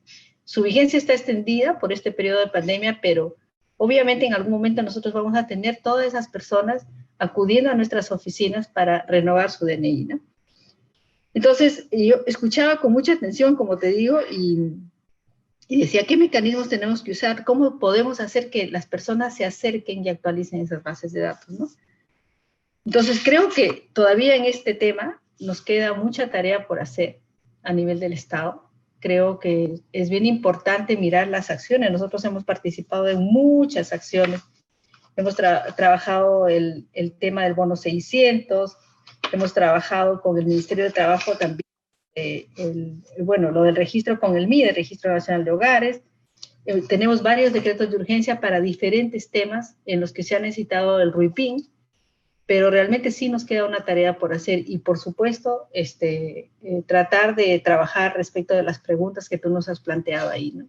[SPEAKER 4] Su vigencia está extendida por este periodo de pandemia, pero obviamente en algún momento nosotros vamos a tener todas esas personas acudiendo a nuestras oficinas para renovar su DNI, ¿no? Entonces, yo escuchaba con mucha atención, como te digo, y decía, ¿qué mecanismos tenemos que usar? ¿Cómo podemos hacer que las personas se acerquen y actualicen esas bases de datos, ¿no? Entonces, creo que todavía en este tema nos queda mucha tarea por hacer a nivel del Estado. Creo que es bien importante mirar las acciones. Nosotros hemos participado en muchas acciones. Hemos trabajado el tema del bono 600, hemos trabajado con el Ministerio de Trabajo también, lo del registro con el MIDE, el Registro Nacional de Hogares. Tenemos varios decretos de urgencia para diferentes temas en los que se ha necesitado el RUIPIN, pero realmente sí nos queda una tarea por hacer y por supuesto tratar de trabajar respecto de las preguntas que tú nos has planteado ahí, ¿no?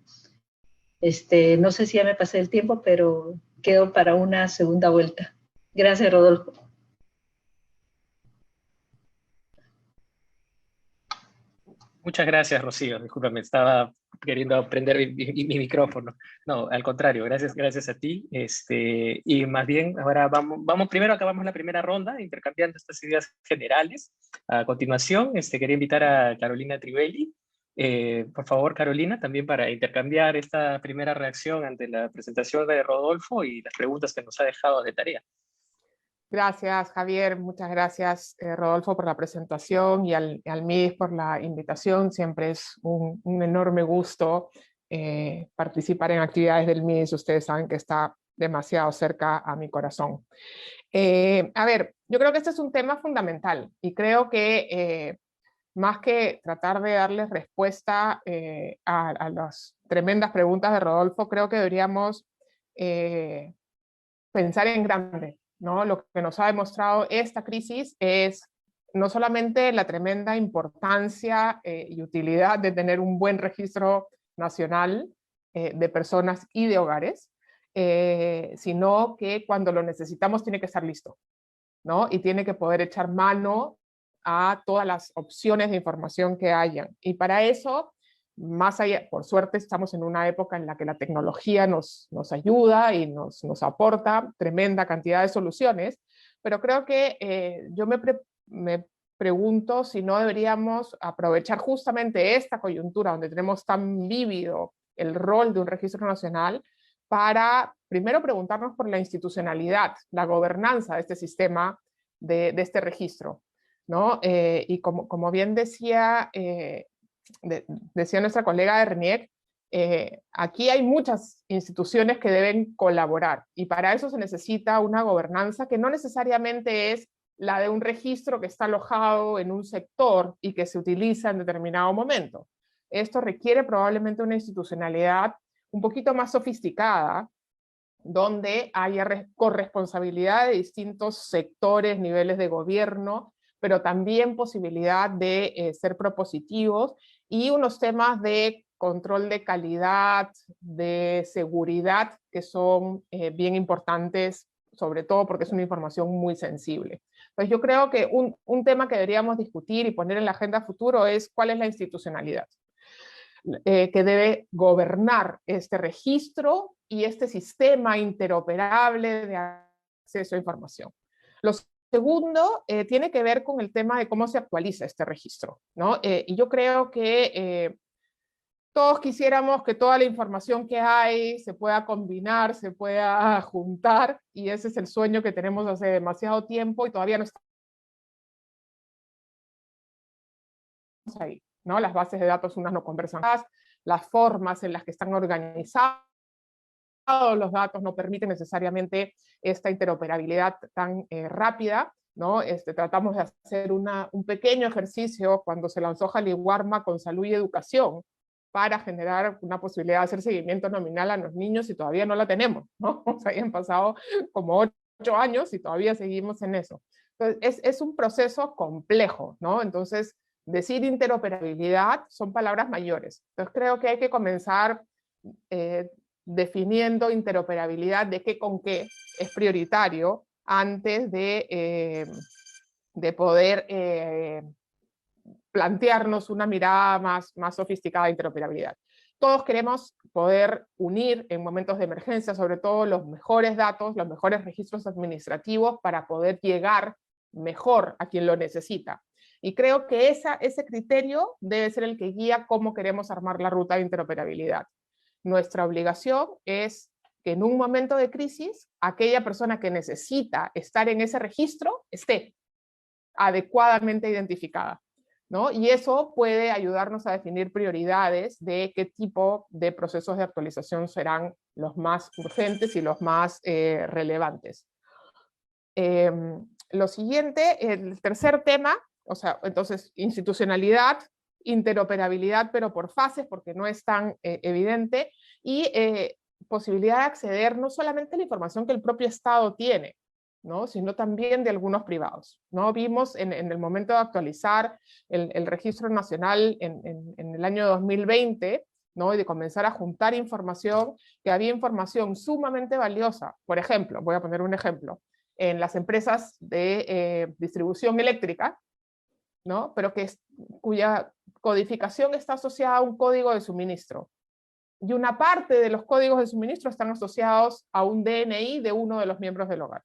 [SPEAKER 4] No sé si ya me pasé el tiempo, pero quedo para una segunda vuelta. Gracias, Rodolfo.
[SPEAKER 2] Muchas gracias, Rocío. Discúlpame, estaba queriendo prender mi micrófono. No, al contrario, gracias a ti. Y más bien, ahora vamos primero, acabamos la primera ronda, intercambiando estas ideas generales. A continuación, quería invitar a Carolina Trivelli. Por favor, Carolina, también para intercambiar esta primera reacción ante la presentación de Rodolfo y las preguntas que nos ha dejado de tarea.
[SPEAKER 5] Gracias, Javier. Muchas gracias, Rodolfo, por la presentación y al MIDIS por la invitación. Siempre es un enorme gusto participar en actividades del MIDIS. Ustedes saben que está demasiado cerca a mi corazón. A ver, yo creo que este es un tema fundamental y creo que más que tratar de darles respuesta a las tremendas preguntas de Rodolfo, creo que deberíamos pensar en grande, ¿no? Lo que nos ha demostrado esta crisis es no solamente la tremenda importancia y utilidad de tener un buen registro nacional de personas y de hogares, sino que cuando lo necesitamos tiene que estar listo, ¿no? Y tiene que poder echar mano a todas las opciones de información que hayan. Y para eso, más allá, por suerte estamos en una época en la que la tecnología nos ayuda y nos aporta tremenda cantidad de soluciones, pero creo que yo me pregunto si no deberíamos aprovechar justamente esta coyuntura donde tenemos tan vívido el rol de un registro nacional para primero preguntarnos por la institucionalidad, la gobernanza de este sistema, de este registro, ¿no? Y como bien decía nuestra colega de RENIEC, aquí hay muchas instituciones que deben colaborar y para eso se necesita una gobernanza que no necesariamente es la de un registro que está alojado en un sector y que se utiliza en determinado momento. Esto requiere probablemente una institucionalidad un poquito más sofisticada, donde haya corresponsabilidad de distintos sectores, niveles de gobierno, pero también posibilidad de ser propositivos y unos temas de control de calidad, de seguridad, que son bien importantes, sobre todo porque es una información muy sensible. Pues yo creo que un tema que deberíamos discutir y poner en la agenda futuro es cuál es la institucionalidad que debe gobernar este registro y este sistema interoperable de acceso a información. Los segundo tiene que ver con el tema de cómo se actualiza este registro, ¿no? Y yo creo que todos quisiéramos que toda la información que hay se pueda combinar, se pueda juntar, y ese es el sueño que tenemos hace demasiado tiempo y todavía no estamos ahí, ¿no? Las bases de datos unas no conversan más, las formas en las que están organizados los datos no permiten necesariamente esta interoperabilidad tan rápida, ¿no? Tratamos de hacer un pequeño ejercicio cuando se lanzó Jaliwarma con salud y educación para generar una posibilidad de hacer seguimiento nominal a los niños y todavía no la tenemos, ¿no? O sea, han pasado como 8 años y todavía seguimos en eso. Entonces, es un proceso complejo, ¿no? Entonces, decir interoperabilidad son palabras mayores. Entonces, creo que hay que comenzar definiendo interoperabilidad de qué con qué es prioritario antes de poder plantearnos una mirada más sofisticada de interoperabilidad. Todos queremos poder unir en momentos de emergencia, sobre todo los mejores datos, los mejores registros administrativos para poder llegar mejor a quien lo necesita. Y creo que ese criterio debe ser el que guía cómo queremos armar la ruta de interoperabilidad. Nuestra obligación es que en un momento de crisis, aquella persona que necesita estar en ese registro esté adecuadamente identificada, ¿no? Y eso puede ayudarnos a definir prioridades de qué tipo de procesos de actualización serán los más urgentes y los más relevantes. Lo siguiente, el tercer tema, o sea, entonces institucionalidad, interoperabilidad, pero por fases, porque no es tan evidente, y posibilidad de acceder no solamente a la información que el propio Estado tiene, ¿no? Sino también de algunos privados, ¿no? Vimos en el momento de actualizar el registro nacional en el año 2020, ¿no? Y de comenzar a juntar información, que había información sumamente valiosa. Por ejemplo, voy a poner un ejemplo, en las empresas de distribución eléctrica, ¿no? Pero cuya codificación está asociada a un código de suministro. Y una parte de los códigos de suministro están asociados a un DNI de uno de los miembros del hogar.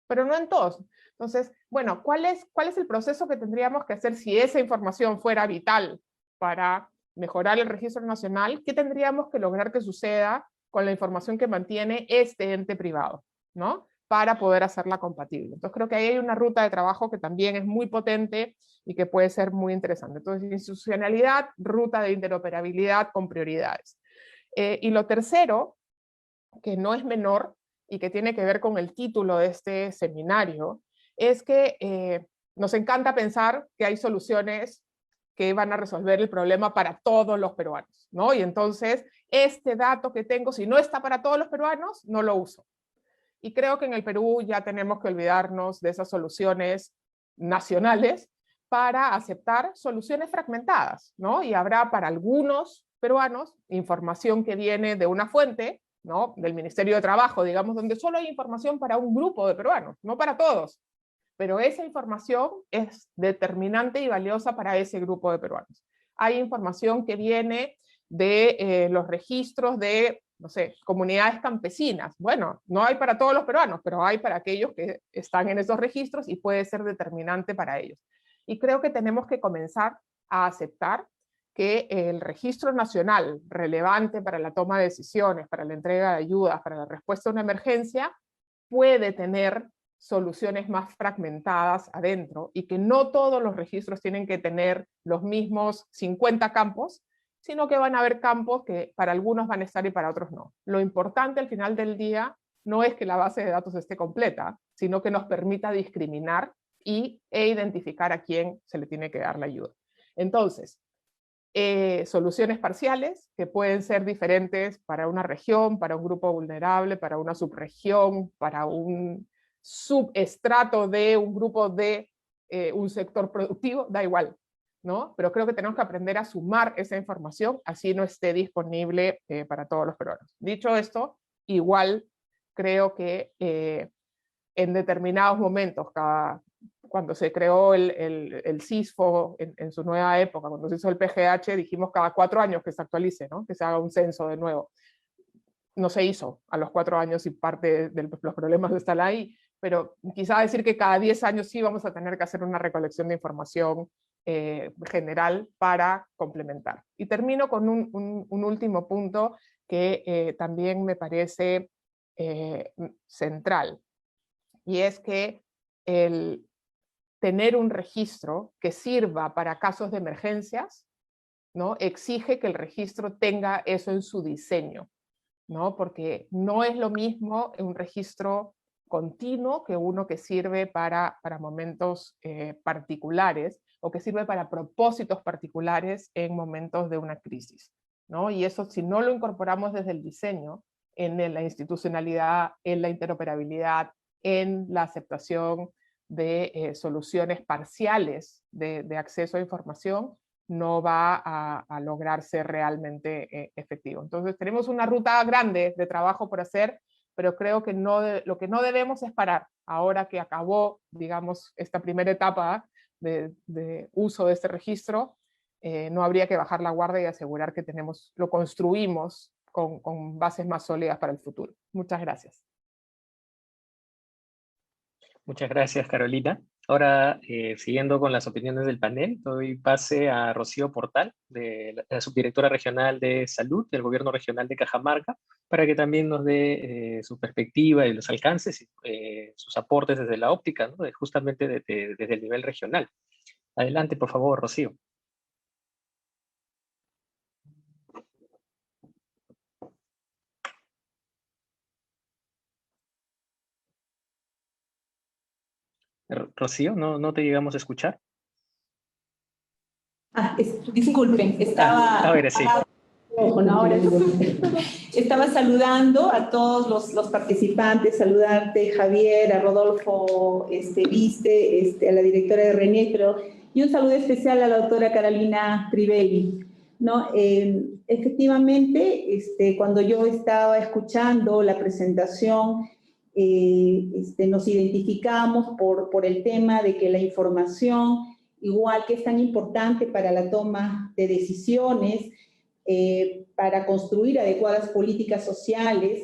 [SPEAKER 5] Pero no en todos. Entonces, bueno, ¿cuál es el proceso que tendríamos que hacer si esa información fuera vital para mejorar el registro nacional? ¿Qué tendríamos que lograr que suceda con la información que mantiene este ente privado, ¿no? Para poder hacerla compatible. Entonces creo que ahí hay una ruta de trabajo que también es muy potente y que puede ser muy interesante. Entonces, institucionalidad, ruta de interoperabilidad con prioridades. Y lo tercero, que no es menor y que tiene que ver con el título de este seminario, es que nos encanta pensar que hay soluciones que van a resolver el problema para todos los peruanos, ¿no? Y entonces, este dato que tengo, si no está para todos los peruanos, no lo uso. Y creo que en el Perú ya tenemos que olvidarnos de esas soluciones nacionales para aceptar soluciones fragmentadas, ¿no? Y habrá para algunos peruanos información que viene de una fuente, ¿no? Del Ministerio de Trabajo, digamos, donde solo hay información para un grupo de peruanos, no para todos. Pero esa información es determinante y valiosa para ese grupo de peruanos. Hay información que viene de los registros de, no sé, comunidades campesinas. Bueno, no hay para todos los peruanos, pero hay para aquellos que están en esos registros y puede ser determinante para ellos. Y creo que tenemos que comenzar a aceptar que el registro nacional relevante para la toma de decisiones, para la entrega de ayudas, para la respuesta a una emergencia, puede tener soluciones más fragmentadas adentro y que no todos los registros tienen que tener los mismos 50 campos, sino que van a haber campos que para algunos van a estar y para otros no. Lo importante al final del día no es que la base de datos esté completa, sino que nos permita discriminar e identificar a quién se le tiene que dar la ayuda. Entonces, soluciones parciales que pueden ser diferentes para una región, para un grupo vulnerable, para una subregión, para un subestrato de un grupo de un sector productivo, da igual, ¿no? Pero creo que tenemos que aprender a sumar esa información, así no esté disponible para todos los peruanos. Dicho esto, igual creo que en determinados momentos, cuando se creó el CISFO en su nueva época, cuando se hizo el PGH, dijimos cada 4 años que se actualice, ¿no? Que se haga un censo de nuevo. No se hizo a los 4 años y parte de los problemas están ahí, pero quizá decir que cada 10 años sí vamos a tener que hacer una recolección de información general para complementar. Y termino con un último punto que también me parece central, y es que el tener un registro que sirva para casos de emergencias, ¿no? Exige que el registro tenga eso en su diseño, ¿no? Porque no es lo mismo un registro continuo que uno que sirve para momentos particulares, o que sirve para propósitos particulares en momentos de una crisis, ¿no? Y eso, si no lo incorporamos desde el diseño, en la institucionalidad, en la interoperabilidad, en la aceptación de soluciones parciales de acceso a información, no va a lograr ser realmente efectivo. Entonces tenemos una ruta grande de trabajo por hacer, pero creo que lo que no debemos es parar. Ahora que acabó, digamos, esta primera etapa de uso de este registro, no habría que bajar la guardia y asegurar que lo construimos con bases más sólidas para el futuro. Muchas gracias.
[SPEAKER 2] Muchas gracias, Carolina. Ahora, siguiendo con las opiniones del panel, doy pase a Rocío Portal, la subdirectora regional de salud del Gobierno Regional de Cajamarca, para que también nos dé su perspectiva y los alcances, sus aportes desde la óptica, ¿no? Justamente desde el nivel regional. Adelante, por favor, Rocío. Rocío, no te llegamos a escuchar.
[SPEAKER 6] Disculpen, estaba...
[SPEAKER 2] Ahora sí.
[SPEAKER 6] Ahora estaba saludando a todos los participantes, saludarte, Javier, a Rodolfo Viste, a la directora de RENIEC, y un saludo especial a la doctora Carolina Crivelli, ¿no? Efectivamente, cuando yo estaba escuchando la presentación, nos identificamos por el tema de que la información, igual que es tan importante para la toma de decisiones, para construir adecuadas políticas sociales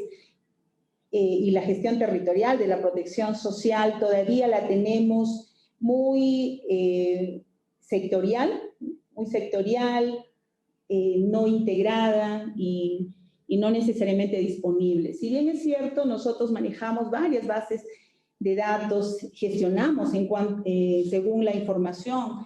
[SPEAKER 6] y la gestión territorial de la protección social, todavía la tenemos muy sectorial, no integrada y no necesariamente disponible. Si bien es cierto, nosotros manejamos varias bases de datos, gestionamos según la información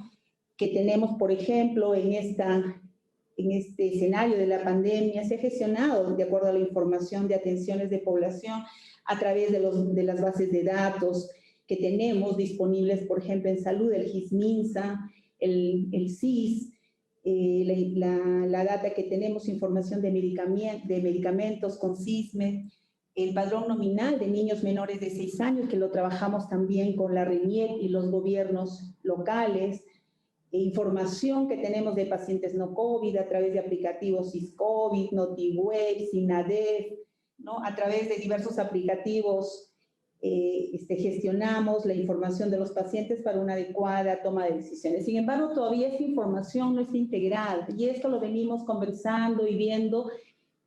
[SPEAKER 6] que tenemos, por ejemplo, en este escenario de la pandemia, se ha gestionado de acuerdo a la información de atenciones de población a través de las bases de datos que tenemos disponibles, por ejemplo, en salud, el GISMINSA, el CIS, la data que tenemos, información de medicamentos con CISME, el padrón nominal de niños menores de 6 años, que lo trabajamos también con la RENIEC y los gobiernos locales, información que tenemos de pacientes no COVID a través de aplicativos SIS-COVID, NotiWeb, SINADEF, ¿no? A través de diversos aplicativos gestionamos la información de los pacientes para una adecuada toma de decisiones. Sin embargo, todavía esa información no está integrada, y esto lo venimos conversando y viendo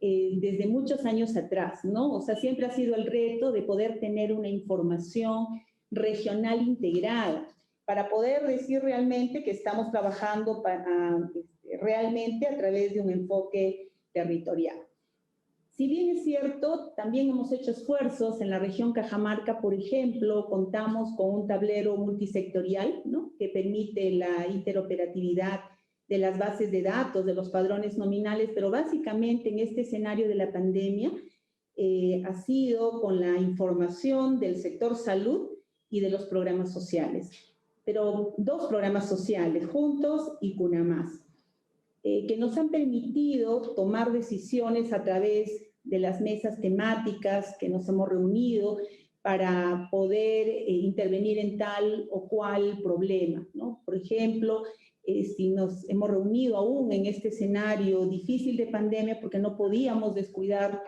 [SPEAKER 6] desde muchos años atrás, ¿no? O sea, siempre ha sido el reto de poder tener una información regional integrada, para poder decir realmente que estamos trabajando realmente a través de un enfoque territorial. Si bien es cierto, también hemos hecho esfuerzos en la región Cajamarca, por ejemplo, contamos con un tablero multisectorial, ¿no? Que permite la interoperatividad de las bases de datos, de los padrones nominales, pero básicamente en este escenario de la pandemia ha sido con la información del sector salud y de los programas sociales. Pero 2 programas sociales, Juntos y CUNAMás, que nos han permitido tomar decisiones a través de las mesas temáticas que nos hemos reunido para poder intervenir en tal o cual problema, ¿no? Por ejemplo, si nos hemos reunido aún en este escenario difícil de pandemia, porque no podíamos descuidar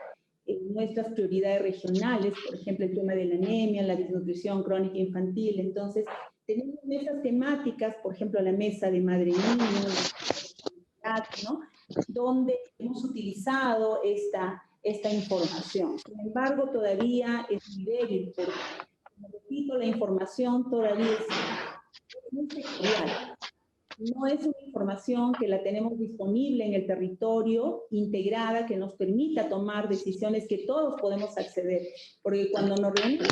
[SPEAKER 6] nuestras prioridades regionales, por ejemplo, el tema de la anemia, la desnutrición crónica infantil. Entonces, tenemos mesas temáticas, por ejemplo, la mesa de madre-niño, ¿no? Donde hemos utilizado esta información. Sin embargo, todavía es muy débil, porque repito, la información todavía es muy sectorial. No es una información que la tenemos disponible en el territorio, integrada, que nos permita tomar decisiones que todos podemos acceder. Porque cuando nos reunimos,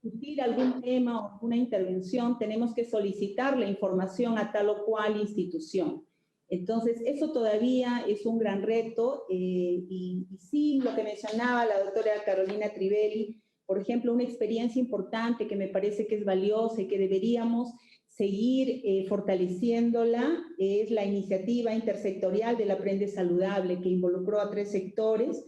[SPEAKER 6] discutir algún tema o alguna intervención, tenemos que solicitar la información a tal o cual institución. Entonces, eso todavía es un gran reto, y sí, lo que mencionaba la doctora Carolina Trivelli, por ejemplo, una experiencia importante que me parece que es valiosa y que deberíamos seguir fortaleciéndola, es la iniciativa intersectorial del Aprende Saludable, que involucró a 3 sectores,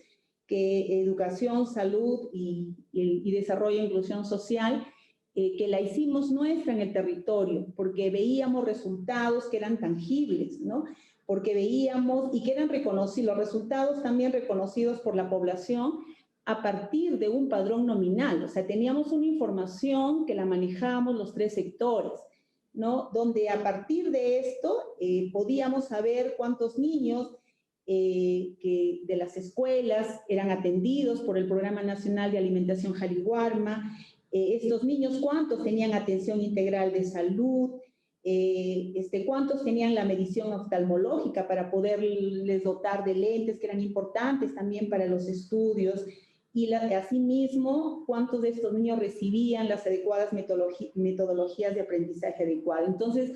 [SPEAKER 6] que educación, salud y desarrollo e inclusión social, que la hicimos nuestra en el territorio, porque veíamos resultados que eran tangibles, ¿no? Porque veíamos y que eran reconocidos, los resultados también reconocidos por la población a partir de un padrón nominal. O sea, teníamos una información que la manejábamos los 3 sectores, ¿no? Donde a partir de esto podíamos saber cuántos niños que de las escuelas eran atendidos por el Programa Nacional de Alimentación Jariwarma, estos niños cuántos tenían atención integral de salud, cuántos tenían la medición oftalmológica para poderles dotar de lentes que eran importantes también para los estudios, y asimismo cuántos de estos niños recibían las adecuadas metodologías de aprendizaje adecuado. Entonces,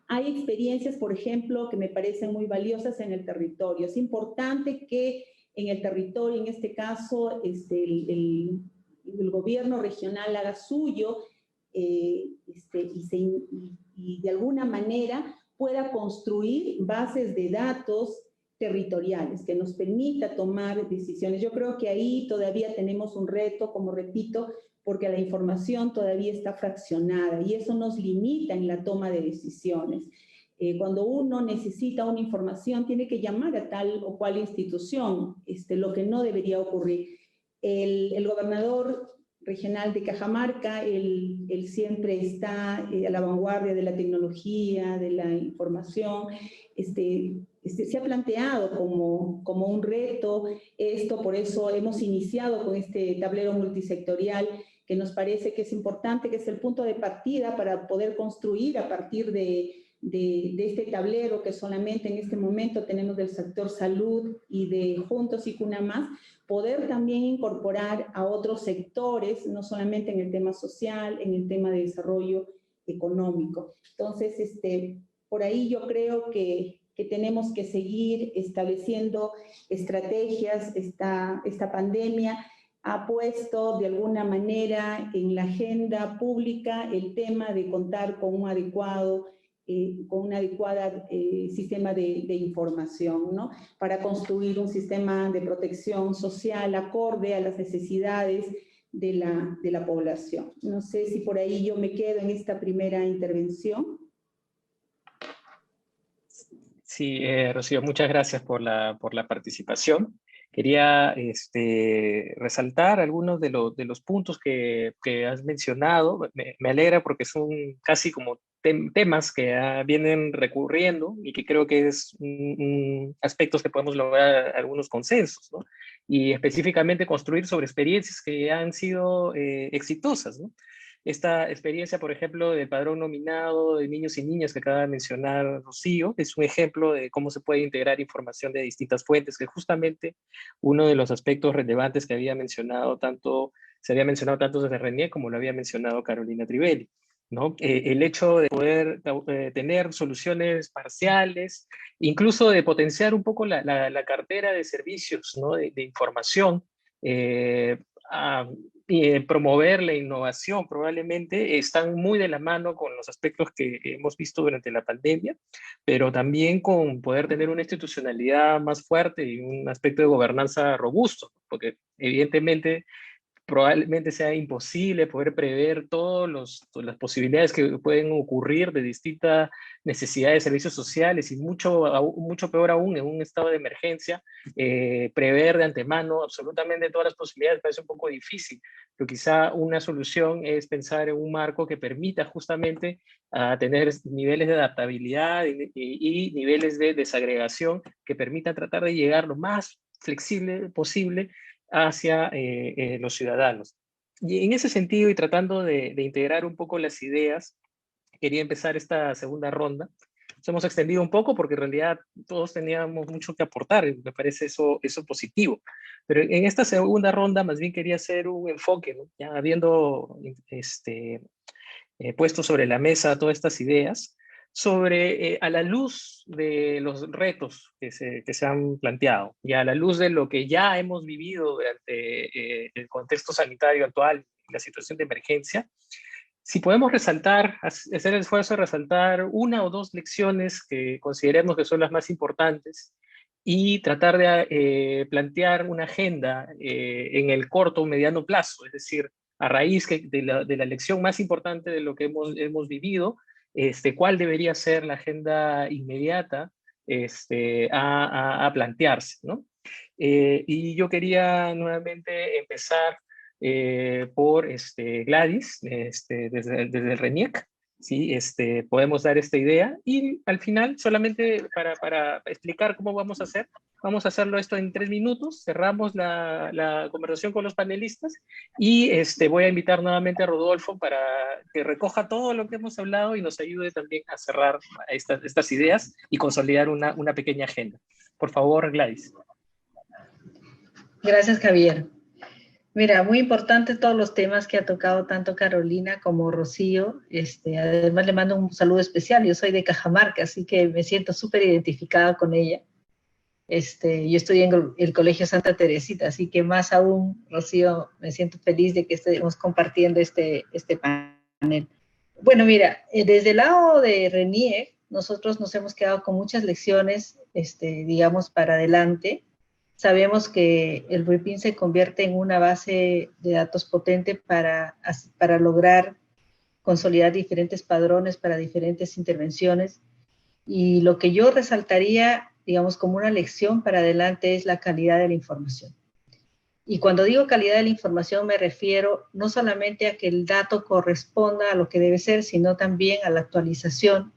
[SPEAKER 6] hay experiencias, por ejemplo, que me parecen muy valiosas en el territorio. Es importante que en el territorio, en este caso, el gobierno regional haga suyo y de alguna manera pueda construir bases de datos territoriales que nos permita tomar decisiones. Yo creo que ahí todavía tenemos un reto, como repito, porque la información todavía está fraccionada y eso nos limita en la toma de decisiones. Cuando uno necesita una información, tiene que llamar a tal o cual institución, lo que no debería ocurrir. El gobernador regional de Cajamarca, él siempre está a la vanguardia de la tecnología, de la información, se ha planteado como un reto esto, por eso hemos iniciado con este tablero multisectorial que nos parece que es importante, que es el punto de partida para poder construir a partir de este tablero que solamente en este momento tenemos del sector salud y de Juntos y Cuna Más, poder también incorporar a otros sectores, no solamente en el tema social, en el tema de desarrollo económico. Entonces, por ahí yo creo que tenemos que seguir estableciendo estrategias. Esta pandemia ha puesto de alguna manera en la agenda pública el tema de contar con un adecuado sistema de información, ¿no? Para construir un sistema de protección social acorde a las necesidades de la población. No sé si por ahí yo me quedo en esta primera intervención.
[SPEAKER 2] Sí, Rocío, muchas gracias por la participación. Quería resaltar algunos de los puntos que has mencionado. Me alegra porque son casi como temas que vienen recurriendo y que creo que es aspectos que podemos lograr algunos consensos, ¿no? Y específicamente construir sobre experiencias que han sido exitosas, ¿no? Esta experiencia, por ejemplo, del padrón nominado de niños y niñas que acaba de mencionar Rocío, es un ejemplo de cómo se puede integrar información de distintas fuentes, que justamente uno de los aspectos relevantes que se había mencionado tanto desde René como lo había mencionado Carolina Trivelli, ¿no? El hecho de poder tener soluciones parciales, incluso de potenciar un poco la cartera de servicios, ¿no? de información, promover la innovación probablemente están muy de la mano con los aspectos que hemos visto durante la pandemia, pero también con poder tener una institucionalidad más fuerte y un aspecto de gobernanza robusto, porque evidentemente probablemente sea imposible poder prever todas las posibilidades que pueden ocurrir de distintas necesidades de servicios sociales y mucho peor aún en un estado de emergencia, prever de antemano absolutamente todas las posibilidades parece un poco difícil, pero quizá una solución es pensar en un marco que permita justamente tener niveles de adaptabilidad y niveles de desagregación que permitan tratar de llegar lo más flexible posible hacia los ciudadanos. Y en ese sentido, y tratando de integrar un poco las ideas, quería empezar esta segunda ronda. Nos hemos extendido un poco porque en realidad todos teníamos mucho que aportar, y me parece eso positivo. Pero en esta segunda ronda más bien quería hacer un enfoque, ¿no? Ya habiendo puesto sobre la mesa todas estas ideas, sobre a la luz de los retos que se han planteado y a la luz de lo que ya hemos vivido durante el contexto sanitario actual, la situación de emergencia, si podemos resaltar, hacer el esfuerzo de resaltar una o dos lecciones que consideremos que son las más importantes y tratar de plantear una agenda en el corto o mediano plazo, es decir, a raíz de la lección más importante de lo que hemos vivido, cuál debería ser la agenda inmediata a plantearse, ¿no? Y yo quería nuevamente empezar por Gladys, desde el RENIEC, ¿sí? Podemos dar esta idea y al final, solamente para explicar cómo vamos a hacerlo esto en 3 minutos, cerramos la conversación con los panelistas y voy a invitar nuevamente a Rodolfo para que recoja todo lo que hemos hablado y nos ayude también a cerrar estas ideas y consolidar una pequeña agenda. Por favor, Gladys.
[SPEAKER 4] Gracias, Javier. Mira, muy importante todos los temas que ha tocado tanto Carolina como Rocío. Además le mando un saludo especial. Yo soy de Cajamarca, así que me siento súper identificada con ella. Yo estoy en el Colegio Santa Teresita, así que más aún, Rocío, me siento feliz de que estemos compartiendo este panel. Bueno, mira, desde el lado de RENIEC, nosotros nos hemos quedado con muchas lecciones, digamos, para adelante. Sabemos que el RUIPIN se convierte en una base de datos potente para lograr consolidar diferentes padrones para diferentes intervenciones. Y lo que yo resaltaría, digamos, como una lección para adelante es la calidad de la información. Y cuando digo calidad de la información me refiero no solamente a que el dato corresponda a lo que debe ser, sino también a la actualización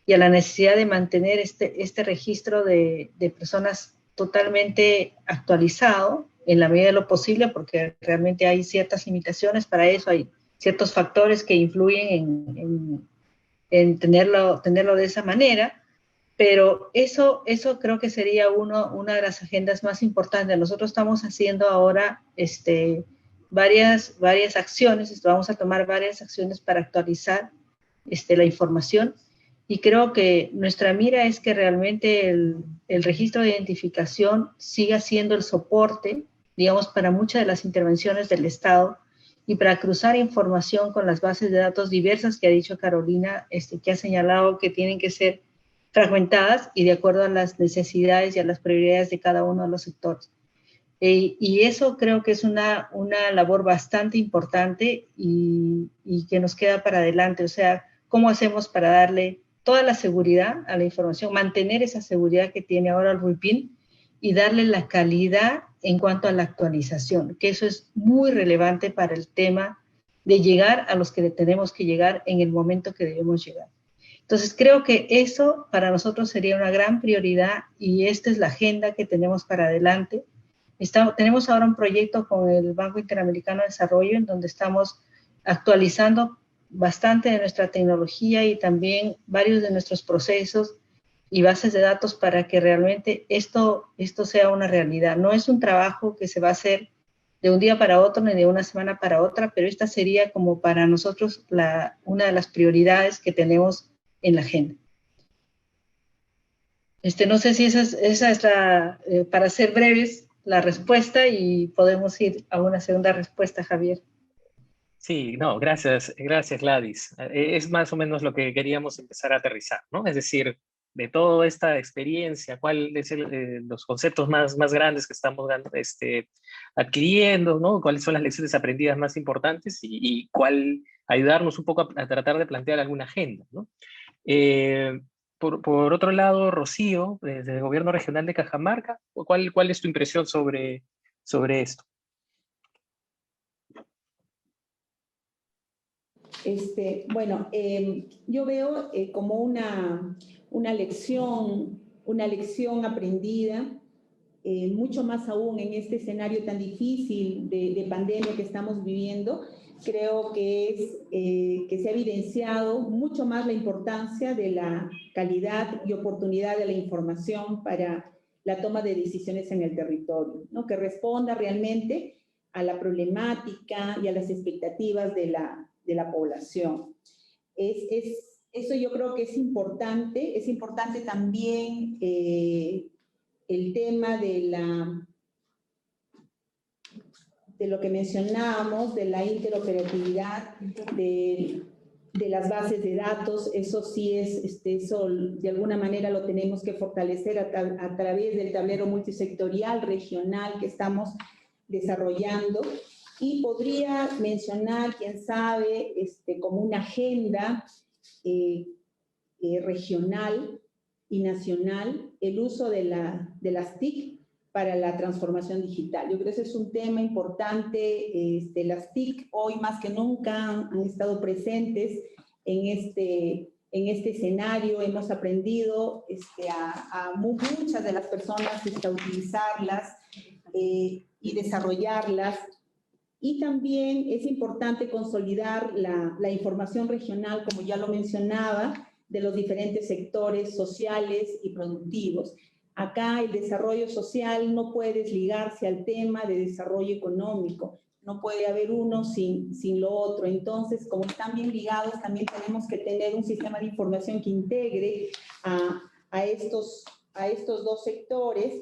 [SPEAKER 4] y a la necesidad de mantener este registro de personas totalmente actualizado en la medida de lo posible, porque realmente hay ciertas limitaciones para eso, hay ciertos factores que influyen en tenerlo de esa manera, pero eso creo que sería una de las agendas más importantes. Nosotros estamos haciendo ahora varias acciones, vamos a tomar varias acciones para actualizar la información, y creo que nuestra mira es que realmente el registro de identificación siga siendo el soporte, digamos, para muchas de las intervenciones del Estado y para cruzar información con las bases de datos diversas que ha dicho Carolina, que ha señalado que tienen que ser fragmentadas y de acuerdo a las necesidades y a las prioridades de cada uno de los sectores. Y eso creo que es una labor bastante importante y que nos queda para adelante. O sea, ¿cómo hacemos para darle toda la seguridad a la información, mantener esa seguridad que tiene ahora el RUIPIN y darle la calidad en cuanto a la actualización? Que eso es muy relevante para el tema de llegar a los que tenemos que llegar en el momento que debemos llegar. Entonces, creo que eso para nosotros sería una gran prioridad y esta es la agenda que tenemos para adelante. Tenemos ahora un proyecto con el Banco Interamericano de Desarrollo en donde estamos actualizando bastante de nuestra tecnología y también varios de nuestros procesos y bases de datos para que realmente esto sea una realidad. No es un trabajo que se va a hacer de un día para otro ni de una semana para otra, pero esta sería como para nosotros una de las prioridades que tenemos en la agenda. No sé si esa es la, para ser breves, la respuesta y podemos ir a una segunda respuesta, Javier.
[SPEAKER 2] Sí, no, gracias Gladys. Es más o menos lo que queríamos empezar a aterrizar, ¿no? Es decir, de toda esta experiencia, cuáles son los conceptos más grandes que estamos adquiriendo, ¿no? Cuáles son las lecciones aprendidas más importantes y cuál ayudarnos un poco a tratar de plantear alguna agenda, ¿no? Por otro lado, Rocío, desde el Gobierno Regional de Cajamarca, ¿cuál es tu impresión sobre esto?
[SPEAKER 6] Bueno, yo veo como una lección aprendida mucho más aún en este escenario tan difícil de pandemia que estamos viviendo. Creo que se ha evidenciado mucho más la importancia de la calidad y oportunidad de la información para la toma de decisiones en el territorio, ¿no? Que responda realmente a la problemática y a las expectativas de la población. Eso yo creo que es importante también el tema de lo que mencionábamos, de la interoperabilidad de las bases de datos. Eso sí eso de alguna manera lo tenemos que fortalecer a través del tablero multisectorial regional que estamos desarrollando. Y podría mencionar, quién sabe, como una agenda regional y nacional, el uso de las TIC para la transformación digital. Yo creo que ese es un tema importante. Las TIC hoy más que nunca han estado presentes en este escenario. Hemos aprendido a muchas de las personas a utilizarlas y desarrollarlas. Y también es importante consolidar la información regional, como ya lo mencionaba, de los diferentes sectores sociales y productivos. Acá el desarrollo social no puede desligarse al tema de desarrollo económico. No puede haber uno sin lo otro. Entonces, como están bien ligados, también tenemos que tener un sistema de información que integre a estos dos sectores,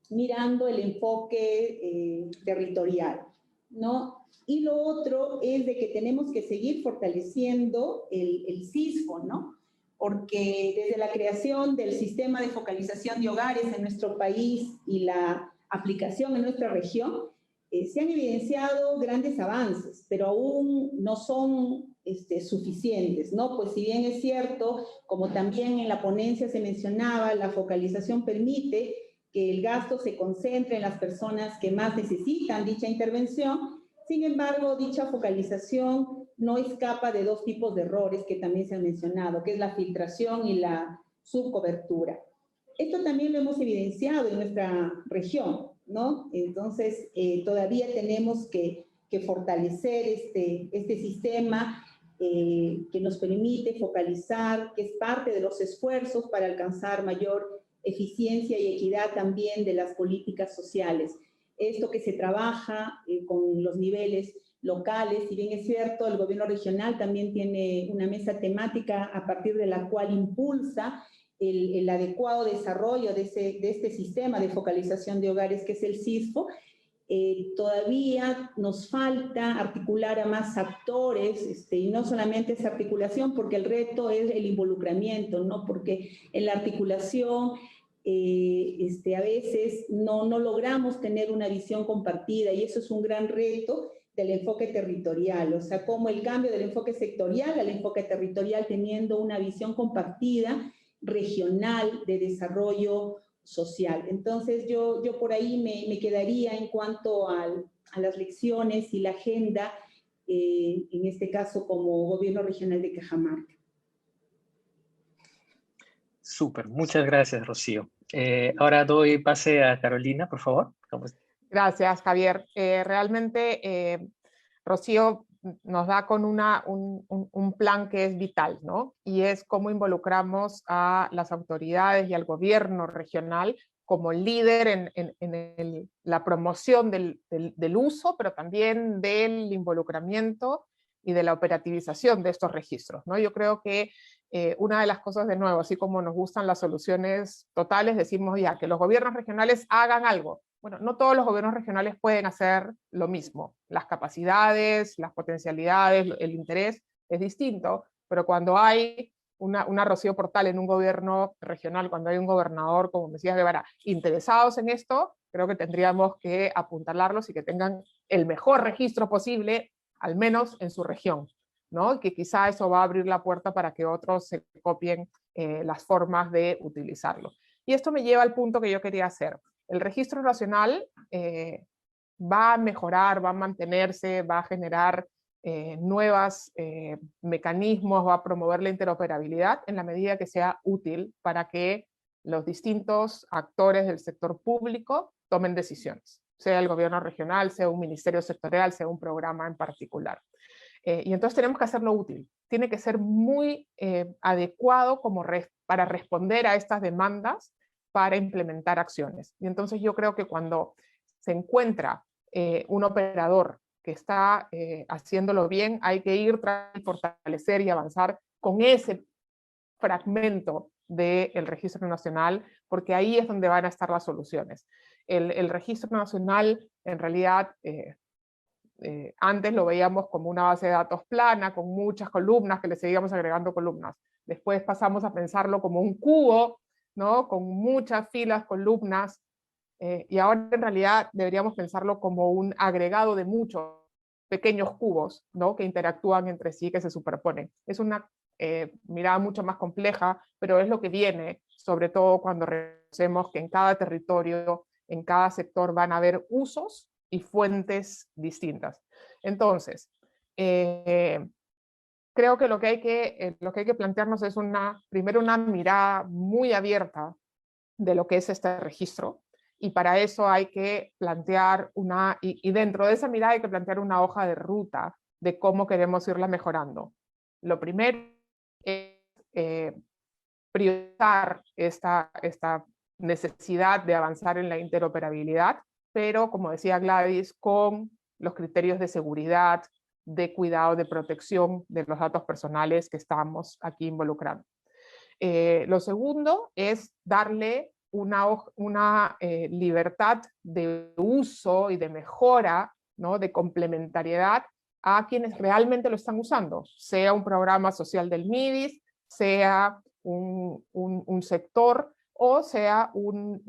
[SPEAKER 6] mirando el enfoque territorial, ¿no? Y lo otro es de que tenemos que seguir fortaleciendo el CISFO, ¿no? Porque desde la creación del sistema de focalización de hogares en nuestro país y la aplicación en nuestra región, se han evidenciado grandes avances, pero aún no son suficientes, ¿no? Pues si bien es cierto, como también en la ponencia se mencionaba, la focalización permite que el gasto se concentre en las personas que más necesitan dicha intervención. Sin embargo, dicha focalización no escapa de dos tipos de errores que también se han mencionado, que es la filtración y la subcobertura. Esto también lo hemos evidenciado en nuestra región, ¿no? Entonces, todavía tenemos que fortalecer este sistema que nos permite focalizar, que es parte de los esfuerzos para alcanzar mayor eficiencia y equidad también de las políticas sociales. Esto que se trabaja con los niveles locales, si bien es cierto, el gobierno regional también tiene una mesa temática a partir de la cual impulsa el adecuado desarrollo de este sistema de focalización de hogares que es el CISFO. Todavía nos falta articular a más actores, y no solamente esa articulación, porque el reto es el involucramiento, ¿no? Porque en la articulación a veces no logramos tener una visión compartida, y eso es un gran reto del enfoque territorial. O sea, como el cambio del enfoque sectorial al enfoque territorial teniendo una visión compartida regional de desarrollo social. Entonces yo por ahí me quedaría en cuanto a las lecciones y la agenda, en este caso como gobierno regional de Cajamarca.
[SPEAKER 2] Súper, muchas gracias, Rocío. Ahora doy pase a Carolina, por favor.
[SPEAKER 5] Gracias, Javier. Realmente Rocío nos da con un plan que es vital, ¿no? Y es cómo involucramos a las autoridades y al gobierno regional como líder en la promoción del uso, pero también del involucramiento y de la operativización de estos registros, ¿no? Yo creo que una de las cosas, de nuevo, así como nos gustan las soluciones totales, decimos ya que los gobiernos regionales hagan algo. Bueno, no todos los gobiernos regionales pueden hacer lo mismo. Las capacidades, las potencialidades, el interés es distinto, pero cuando hay una Rocío Portal en un gobierno regional, cuando hay un gobernador, como Mesías Guevara, interesados en esto, creo que tendríamos que apuntalarlos y que tengan el mejor registro posible, al menos en su región, ¿no? Que quizá eso va a abrir la puerta para que otros se copien las formas de utilizarlo. Y esto me lleva al punto que yo quería hacer. El registro nacional va a mejorar, va a mantenerse, va a generar nuevos mecanismos, va a promover la interoperabilidad en la medida que sea útil para que los distintos actores del sector público tomen decisiones, sea el gobierno regional, sea un ministerio sectorial, sea un programa en particular. Y entonces tenemos que hacerlo útil. Tiene que ser muy adecuado para responder a estas demandas, para implementar acciones. Y entonces yo creo que cuando se encuentra un operador que está haciéndolo bien, hay que ir tras fortalecer y avanzar con ese fragmento del registro nacional, porque ahí es donde van a estar las soluciones. El registro nacional, en realidad, antes lo veíamos como una base de datos plana, con muchas columnas, que le seguíamos agregando columnas. Después pasamos a pensarlo como un cubo, ¿no? Con muchas filas, columnas, y ahora en realidad deberíamos pensarlo como un agregado de muchos pequeños cubos, ¿no? Que interactúan entre sí, que se superponen. Es una mirada mucho más compleja, pero es lo que viene, sobre todo cuando reconocemos que en cada territorio, en cada sector van a haber usos y fuentes distintas. Entonces, creo que lo que hay que plantearnos es primero una mirada muy abierta de lo que es este registro, y para eso hay que plantear y dentro de esa mirada hay que plantear una hoja de ruta de cómo queremos irla mejorando. Lo primero es priorizar esta necesidad de avanzar en la interoperabilidad, pero como decía Gladys, con los criterios de seguridad, de cuidado, de protección de los datos personales que estamos aquí involucrando. Lo segundo es darle una libertad de uso y de mejora, ¿no? De complementariedad a quienes realmente lo están usando, sea un programa social del MIDIS, sea un sector, o sea un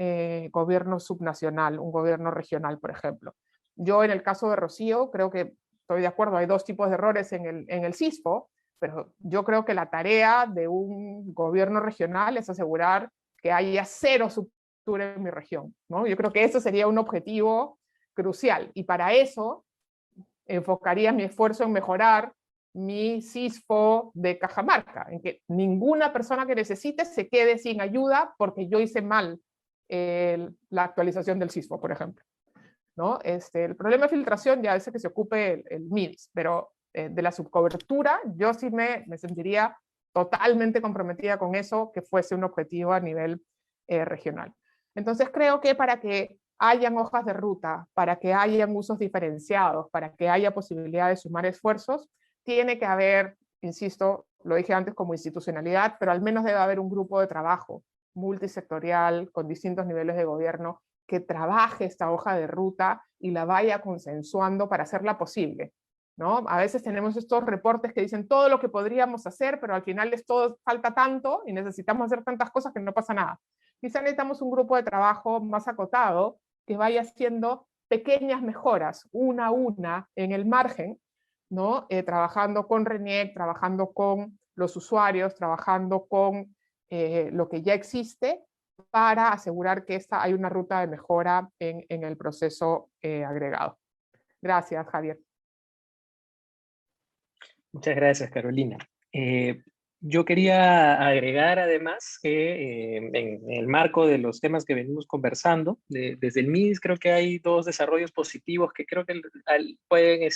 [SPEAKER 5] gobierno subnacional, un gobierno regional, por ejemplo. Yo en el caso de Rocío creo que estoy de acuerdo, hay dos tipos de errores en el CISFO, pero yo creo que la tarea de un gobierno regional es asegurar que haya cero subcultura en mi región, ¿no? Yo creo que eso sería un objetivo crucial, y para eso enfocaría mi esfuerzo en mejorar mi CISFO de Cajamarca, en que ninguna persona que necesite se quede sin ayuda porque yo hice mal la actualización del CISFO, por ejemplo, ¿no? El problema de filtración ya es que se ocupe el MIDIS, pero de la subcobertura yo sí me sentiría totalmente comprometida con eso, que fuese un objetivo a nivel regional. Entonces creo que para que hayan hojas de ruta, para que hayan usos diferenciados, para que haya posibilidad de sumar esfuerzos, tiene que haber, insisto, lo dije antes, como institucionalidad, pero al menos debe haber un grupo de trabajo multisectorial con distintos niveles de gobierno que trabaje esta hoja de ruta y la vaya consensuando para hacerla posible, ¿no? A veces tenemos estos reportes que dicen todo lo que podríamos hacer, pero al final falta tanto y necesitamos hacer tantas cosas que no pasa nada. Quizá necesitamos un grupo de trabajo más acotado que vaya haciendo pequeñas mejoras, una a una, en el margen, ¿no? Trabajando con RENIEC, trabajando con los usuarios, trabajando con lo que ya existe, para asegurar que hay una ruta de mejora en el proceso agregado. Gracias, Javier.
[SPEAKER 2] Muchas gracias, Carolina. Yo quería agregar además que en el marco de los temas que venimos conversando, desde el MIDIS creo que hay dos desarrollos positivos que creo que pueden,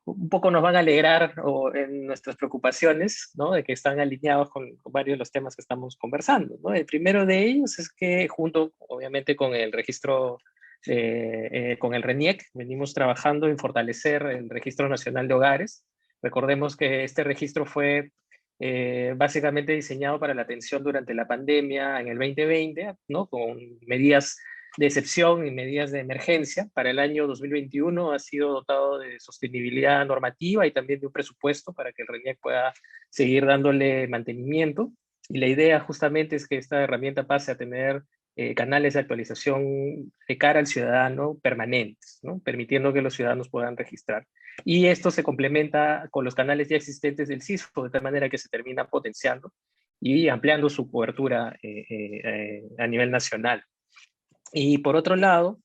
[SPEAKER 2] un poco nos van a alegrar en nuestras preocupaciones, ¿no? De que están alineados con varios de los temas que estamos conversando, ¿no? El primero de ellos es que junto, obviamente, con el registro, con el RENIEC, venimos trabajando en fortalecer el Registro Nacional de Hogares. Recordemos que este registro fue básicamente diseñado para la atención durante la pandemia en el 2020, ¿no? Con medidas de excepción y medidas de emergencia. Para el año 2021 ha sido dotado de sostenibilidad normativa y también de un presupuesto para que el RENIEC pueda seguir dándole mantenimiento. Y la idea justamente es que esta herramienta pase a tener canales de actualización de cara al ciudadano permanentes, ¿no? Permitiendo que los ciudadanos puedan registrar. Y esto se complementa con los canales ya existentes del CISFO, de tal manera que se termina potenciando y ampliando su cobertura a nivel nacional. Y por otro lado,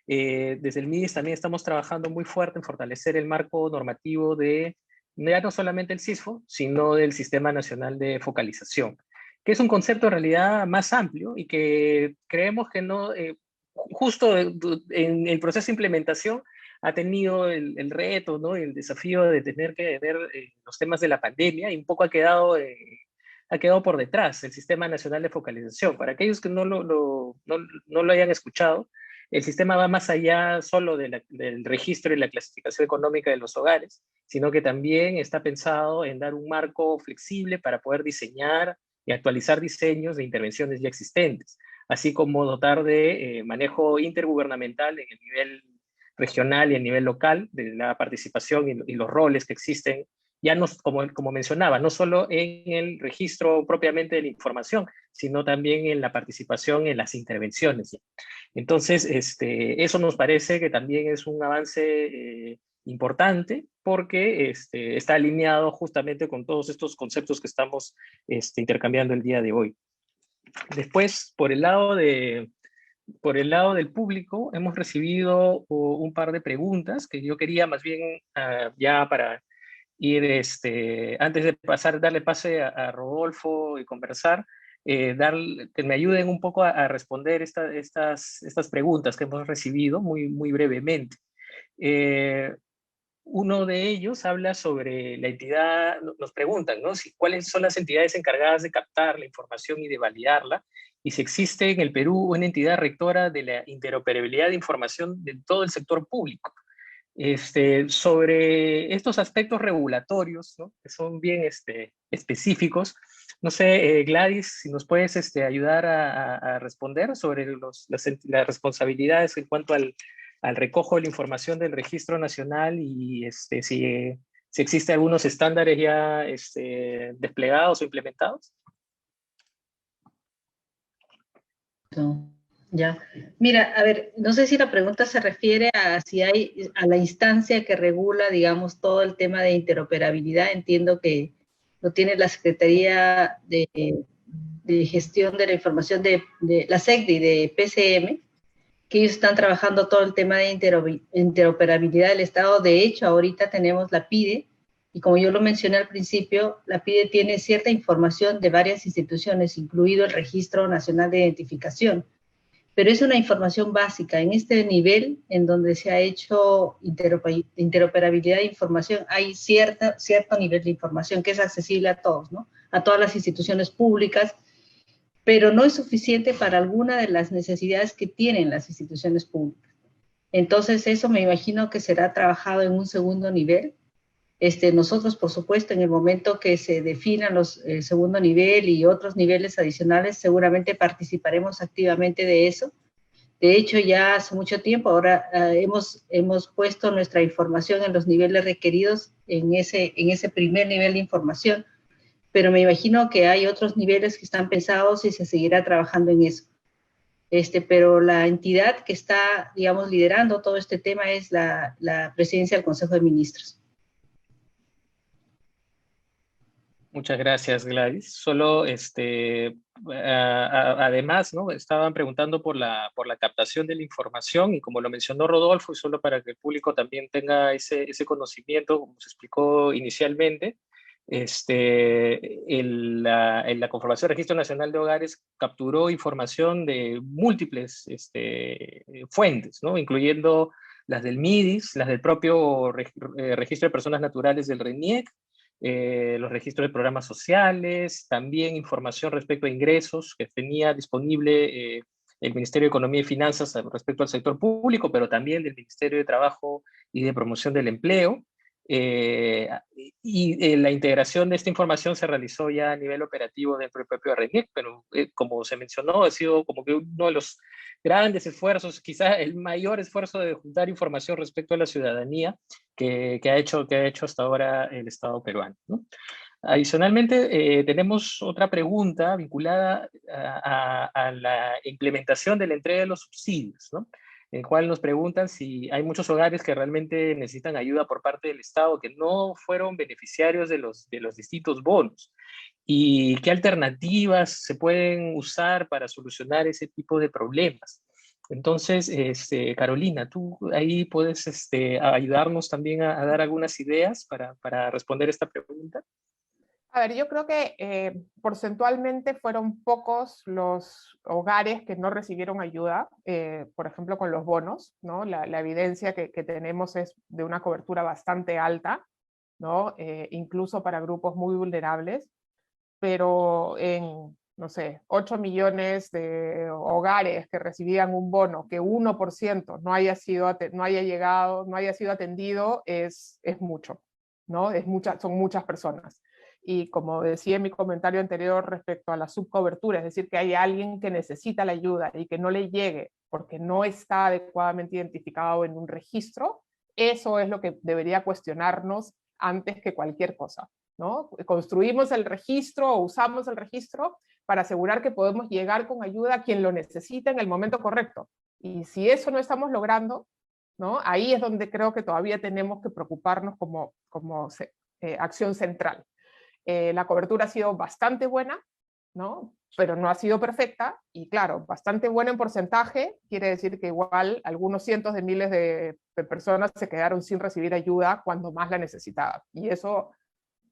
[SPEAKER 2] desde el MIDIS también estamos trabajando muy fuerte en fortalecer el marco normativo de ya no solamente el CISFO, sino del Sistema Nacional de Focalización, que es un concepto en realidad más amplio y que creemos que no, justo en el proceso de implementación ha tenido el reto, ¿no? El desafío de tener que ver los temas de la pandemia y un poco ha quedado por detrás el Sistema Nacional de Focalización. Para aquellos que no lo hayan escuchado, el sistema va más allá solo del registro y la clasificación económica de los hogares, sino que también está pensado en dar un marco flexible para poder diseñar y actualizar diseños de intervenciones ya existentes, así como dotar de manejo intergubernamental en el nivel regional y a nivel local de la participación y los roles que existen, ya no, como mencionaba, no solo en el registro propiamente de la información, sino también en la participación en las intervenciones. Entonces, eso nos parece que también es un avance importante porque está alineado justamente con todos estos conceptos que estamos intercambiando el día de hoy. Después, por el lado del público, hemos recibido un par de preguntas que yo quería más bien ya para ir, antes de darle pase a Rodolfo y conversar, que me ayuden un poco a responder estas preguntas que hemos recibido muy, muy brevemente. Uno de ellos habla sobre la entidad, nos preguntan, ¿no? ¿Cuáles son las entidades encargadas de captar la información y de validarla? Y si existe en el Perú una entidad rectora de la interoperabilidad de información de todo el sector público. Sobre estos aspectos regulatorios, ¿no? Que son bien específicos. No sé, Gladys, si nos puedes ayudar a responder sobre las responsabilidades en cuanto al recojo de la información del Registro Nacional y si existen algunos estándares ya desplegados o implementados.
[SPEAKER 4] No, ya. Mira, a ver, no sé si la pregunta se refiere a si hay a la instancia que regula, digamos, todo el tema de interoperabilidad. Entiendo que lo tiene la Secretaría de Gestión de la Información de la SECDI, de PCM, que ellos están trabajando todo el tema de interoperabilidad del Estado. De hecho, ahorita tenemos la PIDE, y como yo lo mencioné al principio, la PIDE tiene cierta información de varias instituciones, incluido el Registro Nacional de Identificación, pero es una información básica. En este nivel, en donde se ha hecho interoperabilidad de información, hay cierto nivel de información que es accesible a todos, ¿no? A todas las instituciones públicas, pero no es suficiente para alguna de las necesidades que tienen las instituciones públicas. Entonces, eso me imagino que será trabajado en un segundo nivel. Nosotros, por supuesto, en el momento que se definan el segundo nivel y otros niveles adicionales, seguramente participaremos activamente de eso. De hecho, ya hace mucho tiempo, ahora hemos puesto nuestra información en los niveles requeridos en ese primer nivel de información, pero me imagino que hay otros niveles que están pensados y se seguirá trabajando en eso. Pero la entidad que está, digamos, liderando todo este tema es la Presidencia del Consejo de Ministros.
[SPEAKER 2] Muchas gracias, Gladys. Solo, además, ¿no? Estaban preguntando por la captación de la información y como lo mencionó Rodolfo, y solo para que el público también tenga ese conocimiento, como se explicó inicialmente, la Conformación del Registro Nacional de Hogares capturó información de múltiples fuentes, ¿no? Incluyendo las del MIDIS, las del propio Registro de Personas Naturales del RENIEC, los registros de programas sociales, también información respecto a ingresos que tenía disponible el Ministerio de Economía y Finanzas respecto al sector público, pero también del Ministerio de Trabajo y de Promoción del Empleo. La integración de esta información se realizó ya a nivel operativo dentro del propio RENIEC, pero como se mencionó, ha sido como que uno de los grandes esfuerzos, quizás el mayor esfuerzo de juntar información respecto a la ciudadanía que ha hecho hasta ahora el Estado peruano, ¿no? Adicionalmente, tenemos otra pregunta vinculada a la implementación de la entrega de los subsidios, ¿no? En el cual nos preguntan si hay muchos hogares que realmente necesitan ayuda por parte del Estado, que no fueron beneficiarios de los distintos bonos, y qué alternativas se pueden usar para solucionar ese tipo de problemas. Entonces, Carolina, tú ahí puedes ayudarnos también a dar algunas ideas para responder esta pregunta.
[SPEAKER 5] A ver, yo creo que porcentualmente fueron pocos los hogares que no recibieron ayuda, por ejemplo, con los bonos, ¿no? La evidencia que tenemos es de una cobertura bastante alta, ¿no? Incluso para grupos muy vulnerables, pero en, no sé, 8 millones de hogares que recibían un bono, que 1% no haya sido atendido, es mucho, ¿no? Son muchas personas. Y como decía en mi comentario anterior respecto a la subcobertura, es decir, que hay alguien que necesita la ayuda y que no le llegue porque no está adecuadamente identificado en un registro, eso es lo que debería cuestionarnos antes que cualquier cosa, ¿no? Construimos el registro o usamos el registro para asegurar que podemos llegar con ayuda a quien lo necesita en el momento correcto. Y si eso no estamos logrando, ¿no? Ahí es donde creo que todavía tenemos que preocuparnos como acción central. La cobertura ha sido bastante buena, ¿no? Pero no ha sido perfecta, y claro, bastante buena en porcentaje, quiere decir que igual algunos cientos de miles de personas se quedaron sin recibir ayuda cuando más la necesitaban, y eso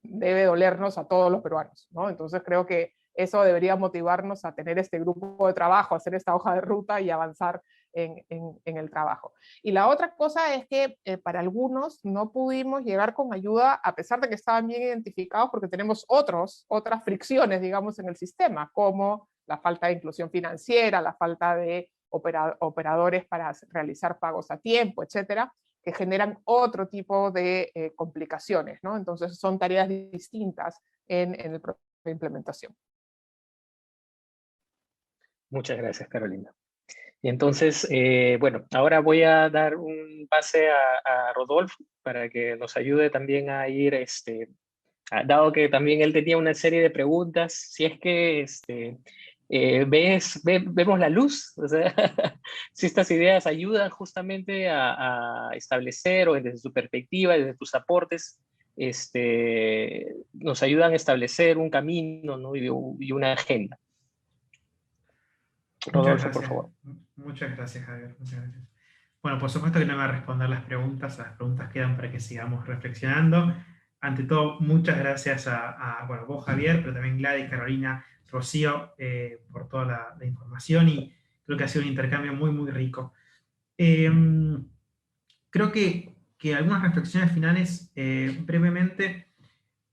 [SPEAKER 5] debe dolernos a todos los peruanos, ¿no? Entonces creo que eso debería motivarnos a tener este grupo de trabajo, hacer esta hoja de ruta y avanzar en el trabajo. Y la otra cosa es que para algunos no pudimos llegar con ayuda a pesar de que estaban bien identificados, porque tenemos otras fricciones, digamos, en el sistema, como la falta de inclusión financiera, la falta de operadores para realizar pagos a tiempo, etcétera, que generan otro tipo de complicaciones, ¿no? Entonces son tareas distintas en el proceso de implementación.
[SPEAKER 2] Muchas gracias, Carolina. Y entonces, bueno, ahora voy a dar un pase a Rodolfo para que nos ayude también a ir, dado que también él tenía una serie de preguntas, si es que vemos la luz, o sea, si estas ideas ayudan justamente a establecer, o desde su perspectiva, desde tus aportes, nos ayudan a establecer un camino, ¿no? y una agenda. Rodolfo, por favor.
[SPEAKER 3] Muchas gracias, Javier. Muchas gracias. Bueno, por supuesto que no me va a responder las preguntas quedan para que sigamos reflexionando. Ante todo, muchas gracias a vos, Javier, pero también Gladys, Carolina, Rocío, por toda la información, y creo que ha sido un intercambio muy, muy rico. Creo que algunas reflexiones finales, brevemente,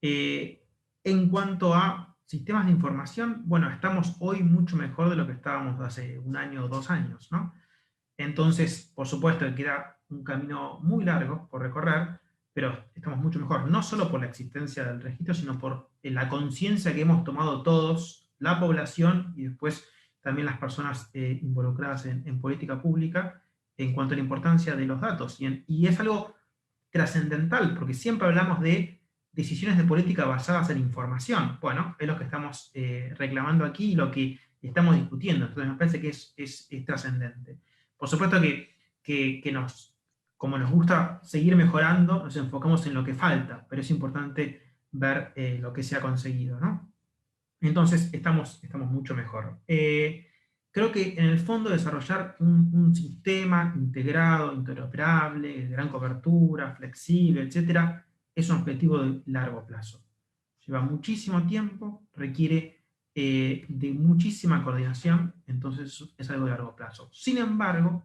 [SPEAKER 3] en cuanto a sistemas de información, bueno, estamos hoy mucho mejor de lo que estábamos hace 1 año o 2 años, ¿no? Entonces, por supuesto, que queda un camino muy largo por recorrer, pero estamos mucho mejor, no solo por la existencia del registro, sino por la conciencia que hemos tomado todos, la población y después también las personas involucradas en política pública, en cuanto a la importancia de los datos. Y es algo trascendental, porque siempre hablamos de decisiones de política basadas en información. Bueno, es lo que estamos reclamando aquí y lo que estamos discutiendo. Entonces me parece que es trascendente. Por supuesto que como nos gusta seguir mejorando, nos enfocamos en lo que falta, pero es importante ver lo que se ha conseguido, ¿no? Entonces estamos mucho mejor. Creo que en el fondo desarrollar un sistema integrado, interoperable, de gran cobertura, flexible, etcétera, es un objetivo de largo plazo. Lleva muchísimo tiempo, requiere de muchísima coordinación, entonces es algo de largo plazo. Sin embargo,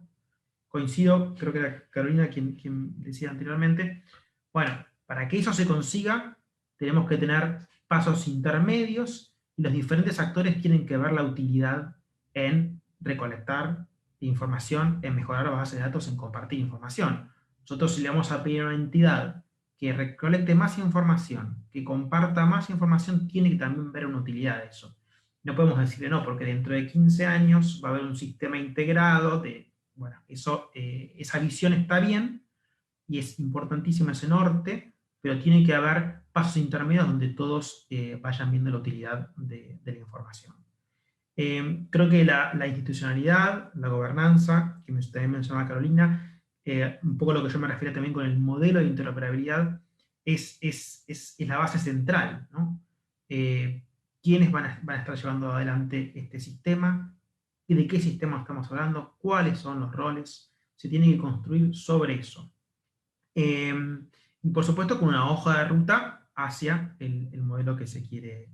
[SPEAKER 3] coincido, creo que era Carolina quien decía anteriormente, bueno, para que eso se consiga, tenemos que tener pasos intermedios, y los diferentes actores tienen que ver la utilidad en recolectar información, en mejorar las bases de datos, en compartir información. Nosotros, si le vamos a pedir a una entidad que recolecte más información, que comparta más información, tiene que también ver una utilidad de eso. No podemos decirle no, porque dentro de 15 años va a haber un sistema integrado de, bueno, esa visión está bien, y es importantísimo ese norte, pero tiene que haber pasos intermedios donde todos vayan viendo la utilidad de la información. Creo que la institucionalidad, la gobernanza, que también mencionaba Carolina, un poco lo que yo me refiero también con el modelo de interoperabilidad, es la base central, ¿no? ¿Quiénes van a estar llevando adelante este sistema? ¿Y de qué sistema estamos hablando? ¿Cuáles son los roles? Se tiene que construir sobre eso. Y por supuesto con una hoja de ruta hacia el modelo que se quiere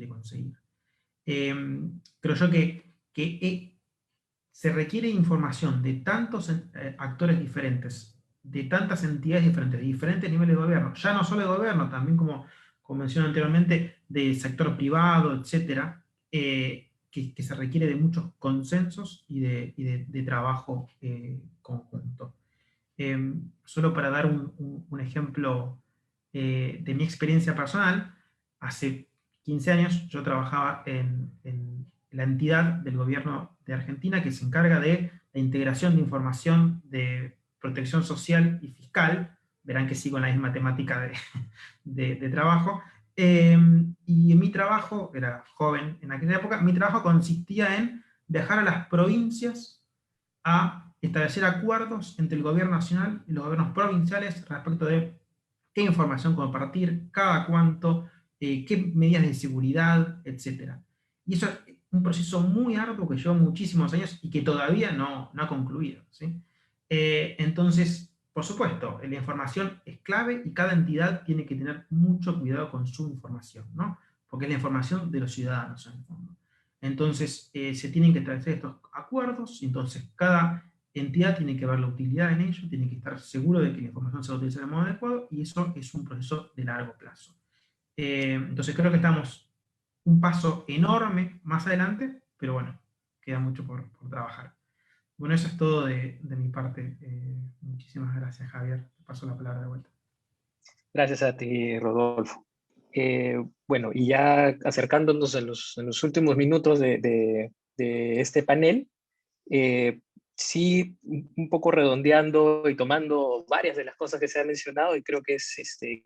[SPEAKER 3] conseguir. Creo yo que se requiere información de tantos actores diferentes, de tantas entidades diferentes, de diferentes niveles de gobierno, ya no solo de gobierno, también como mencioné anteriormente, del sector privado, etcétera, que se requiere de muchos consensos y de trabajo conjunto. Solo para dar un ejemplo de mi experiencia personal, hace 15 años yo trabajaba en la entidad del gobierno de Argentina que se encarga de la integración de información de protección social y fiscal. Verán que sigo en la misma temática de trabajo. Y mi trabajo, era joven en aquella época, mi trabajo consistía en viajar a las provincias a establecer acuerdos entre el gobierno nacional y los gobiernos provinciales respecto de qué información compartir, cada cuánto, qué medidas de seguridad, etc. Y eso es un proceso muy arduo que lleva muchísimos años y que todavía no ha concluido, ¿sí? Entonces, por supuesto, la información es clave y cada entidad tiene que tener mucho cuidado con su información, ¿no? Porque es la información de los ciudadanos, en el fondo. Entonces, se tienen que establecer estos acuerdos, y entonces cada entidad tiene que ver la utilidad en ello, tiene que estar seguro de que la información se va a utilizar de modo adecuado, y eso es un proceso de largo plazo. Entonces creo que estamos un paso enorme más adelante, pero bueno, queda mucho por trabajar. Bueno, eso es todo de mi parte. Muchísimas gracias, Javier. Te paso la palabra de vuelta.
[SPEAKER 2] Gracias a ti, Rodolfo. Bueno, y ya acercándonos en los últimos minutos de este panel, sí, un poco redondeando y tomando varias de las cosas que se han mencionado, y creo que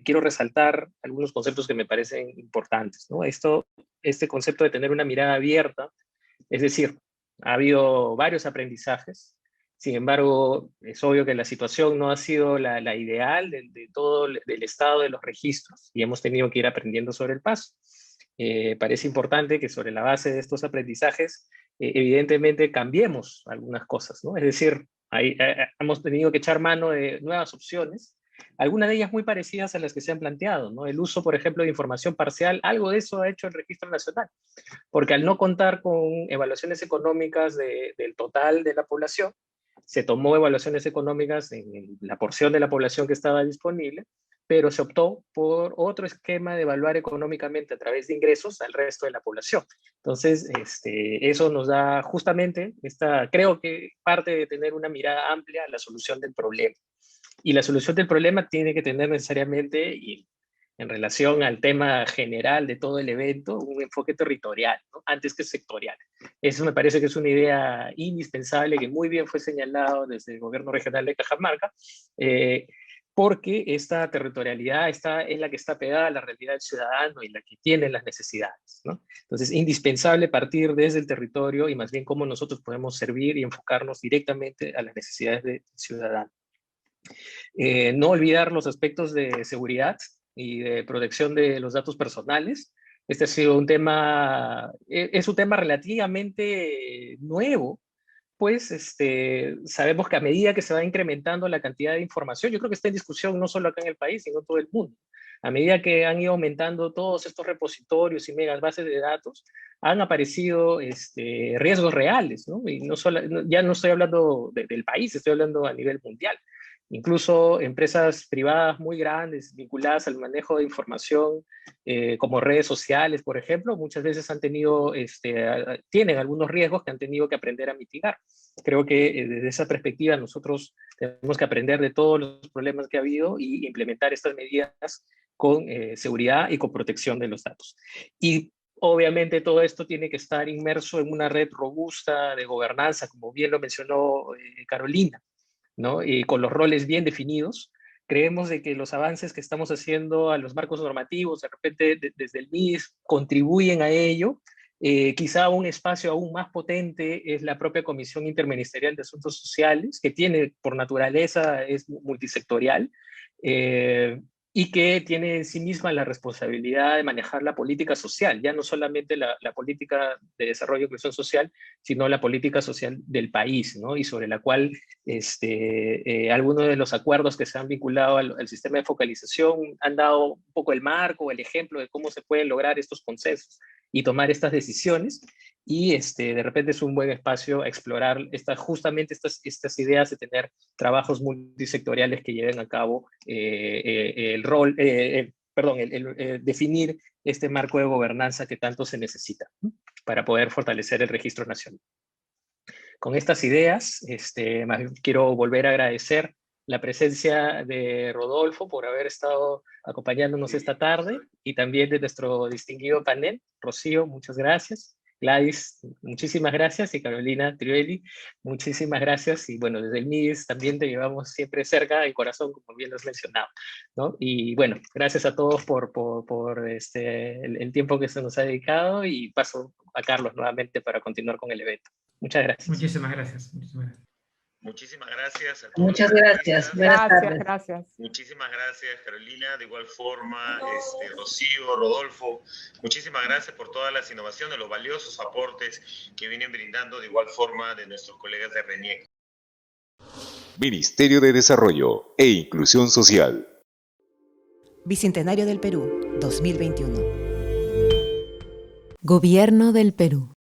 [SPEAKER 2] quiero resaltar algunos conceptos que me parecen importantes, ¿no? Este concepto de tener una mirada abierta, es decir, ha habido varios aprendizajes. Sin embargo, es obvio que la situación no ha sido la ideal de todo del estado de los registros, y hemos tenido que ir aprendiendo sobre el paso. Parece importante que sobre la base de estos aprendizajes, evidentemente cambiemos algunas cosas, ¿no? Es decir, hemos tenido que echar mano de nuevas opciones, algunas de ellas muy parecidas a las que se han planteado, ¿no? El uso, por ejemplo, de información parcial, algo de eso ha hecho el Registro Nacional, porque al no contar con evaluaciones económicas del total de la población, se tomó evaluaciones económicas en la porción de la población que estaba disponible, pero se optó por otro esquema de evaluar económicamente a través de ingresos al resto de la población. Entonces, eso nos da justamente, creo que parte de tener una mirada amplia a la solución del problema. Y la solución del problema tiene que tener necesariamente, y en relación al tema general de todo el evento, un enfoque territorial, ¿no? Antes que sectorial. Eso me parece que es una idea indispensable, que muy bien fue señalado desde el gobierno regional de Cajamarca, porque esta territorialidad es la que está pegada a la realidad del ciudadano y la que tiene las necesidades, ¿no? Entonces, indispensable partir desde el territorio y más bien cómo nosotros podemos servir y enfocarnos directamente a las necesidades del ciudadano. No olvidar los aspectos de seguridad y de protección de los datos personales. Este ha sido un tema relativamente nuevo, pues sabemos que a medida que se va incrementando la cantidad de información, yo creo que está en discusión no solo acá en el país, sino en todo el mundo. A medida que han ido aumentando todos estos repositorios y megas bases de datos, han aparecido riesgos reales, ¿no? Y ya no estoy hablando del país, estoy hablando a nivel mundial. Incluso empresas privadas muy grandes vinculadas al manejo de información, como redes sociales, por ejemplo, muchas veces tienen algunos riesgos que han tenido que aprender a mitigar. Creo que desde esa perspectiva nosotros tenemos que aprender de todos los problemas que ha habido y implementar estas medidas con seguridad y con protección de los datos. Y obviamente todo esto tiene que estar inmerso en una red robusta de gobernanza, como bien lo mencionó Carolina, ¿no? Y con los roles bien definidos. Creemos de que los avances que estamos haciendo a los marcos normativos, de repente desde el MIS, contribuyen a ello. Quizá un espacio aún más potente es la propia Comisión Interministerial de Asuntos Sociales, que tiene por naturaleza, es multisectorial, y que tiene en sí misma la responsabilidad de manejar la política social, ya no solamente la política de desarrollo e inclusión social, sino la política social del país, ¿no? Y sobre la cual algunos de los acuerdos que se han vinculado al sistema de focalización han dado un poco el marco, el ejemplo de cómo se pueden lograr estos consensos y tomar estas decisiones, y de repente es un buen espacio a explorar justamente estas ideas de tener trabajos multisectoriales que lleven a cabo definir este marco de gobernanza que tanto se necesita, ¿no?, para poder fortalecer el registro nacional. Con estas ideas, más bien quiero volver a agradecer la presencia de Rodolfo por haber estado acompañándonos esta tarde, y también de nuestro distinguido panel. Rocío, muchas gracias. Gladys, muchísimas gracias, y Carolina Trivelli, muchísimas gracias. Y bueno, desde el MIDES también te llevamos siempre cerca del corazón, como bien lo has mencionado, ¿no? Y bueno, gracias a todos por el tiempo que se nos ha dedicado, y paso a Carlos nuevamente para continuar con el evento. Muchas gracias.
[SPEAKER 3] Muchísimas gracias. Muchísimas gracias.
[SPEAKER 1] Muchísimas gracias a todos.
[SPEAKER 4] Muchas gracias. Buenas tardes.
[SPEAKER 5] Gracias.
[SPEAKER 1] Muchísimas gracias, Carolina. De igual forma, Rocío, Rodolfo, muchísimas gracias por todas las innovaciones, los valiosos aportes que vienen brindando de igual forma de nuestros colegas de RENIEC.
[SPEAKER 7] Ministerio de Desarrollo e Inclusión Social.
[SPEAKER 8] Bicentenario del Perú, 2021. Gobierno del Perú.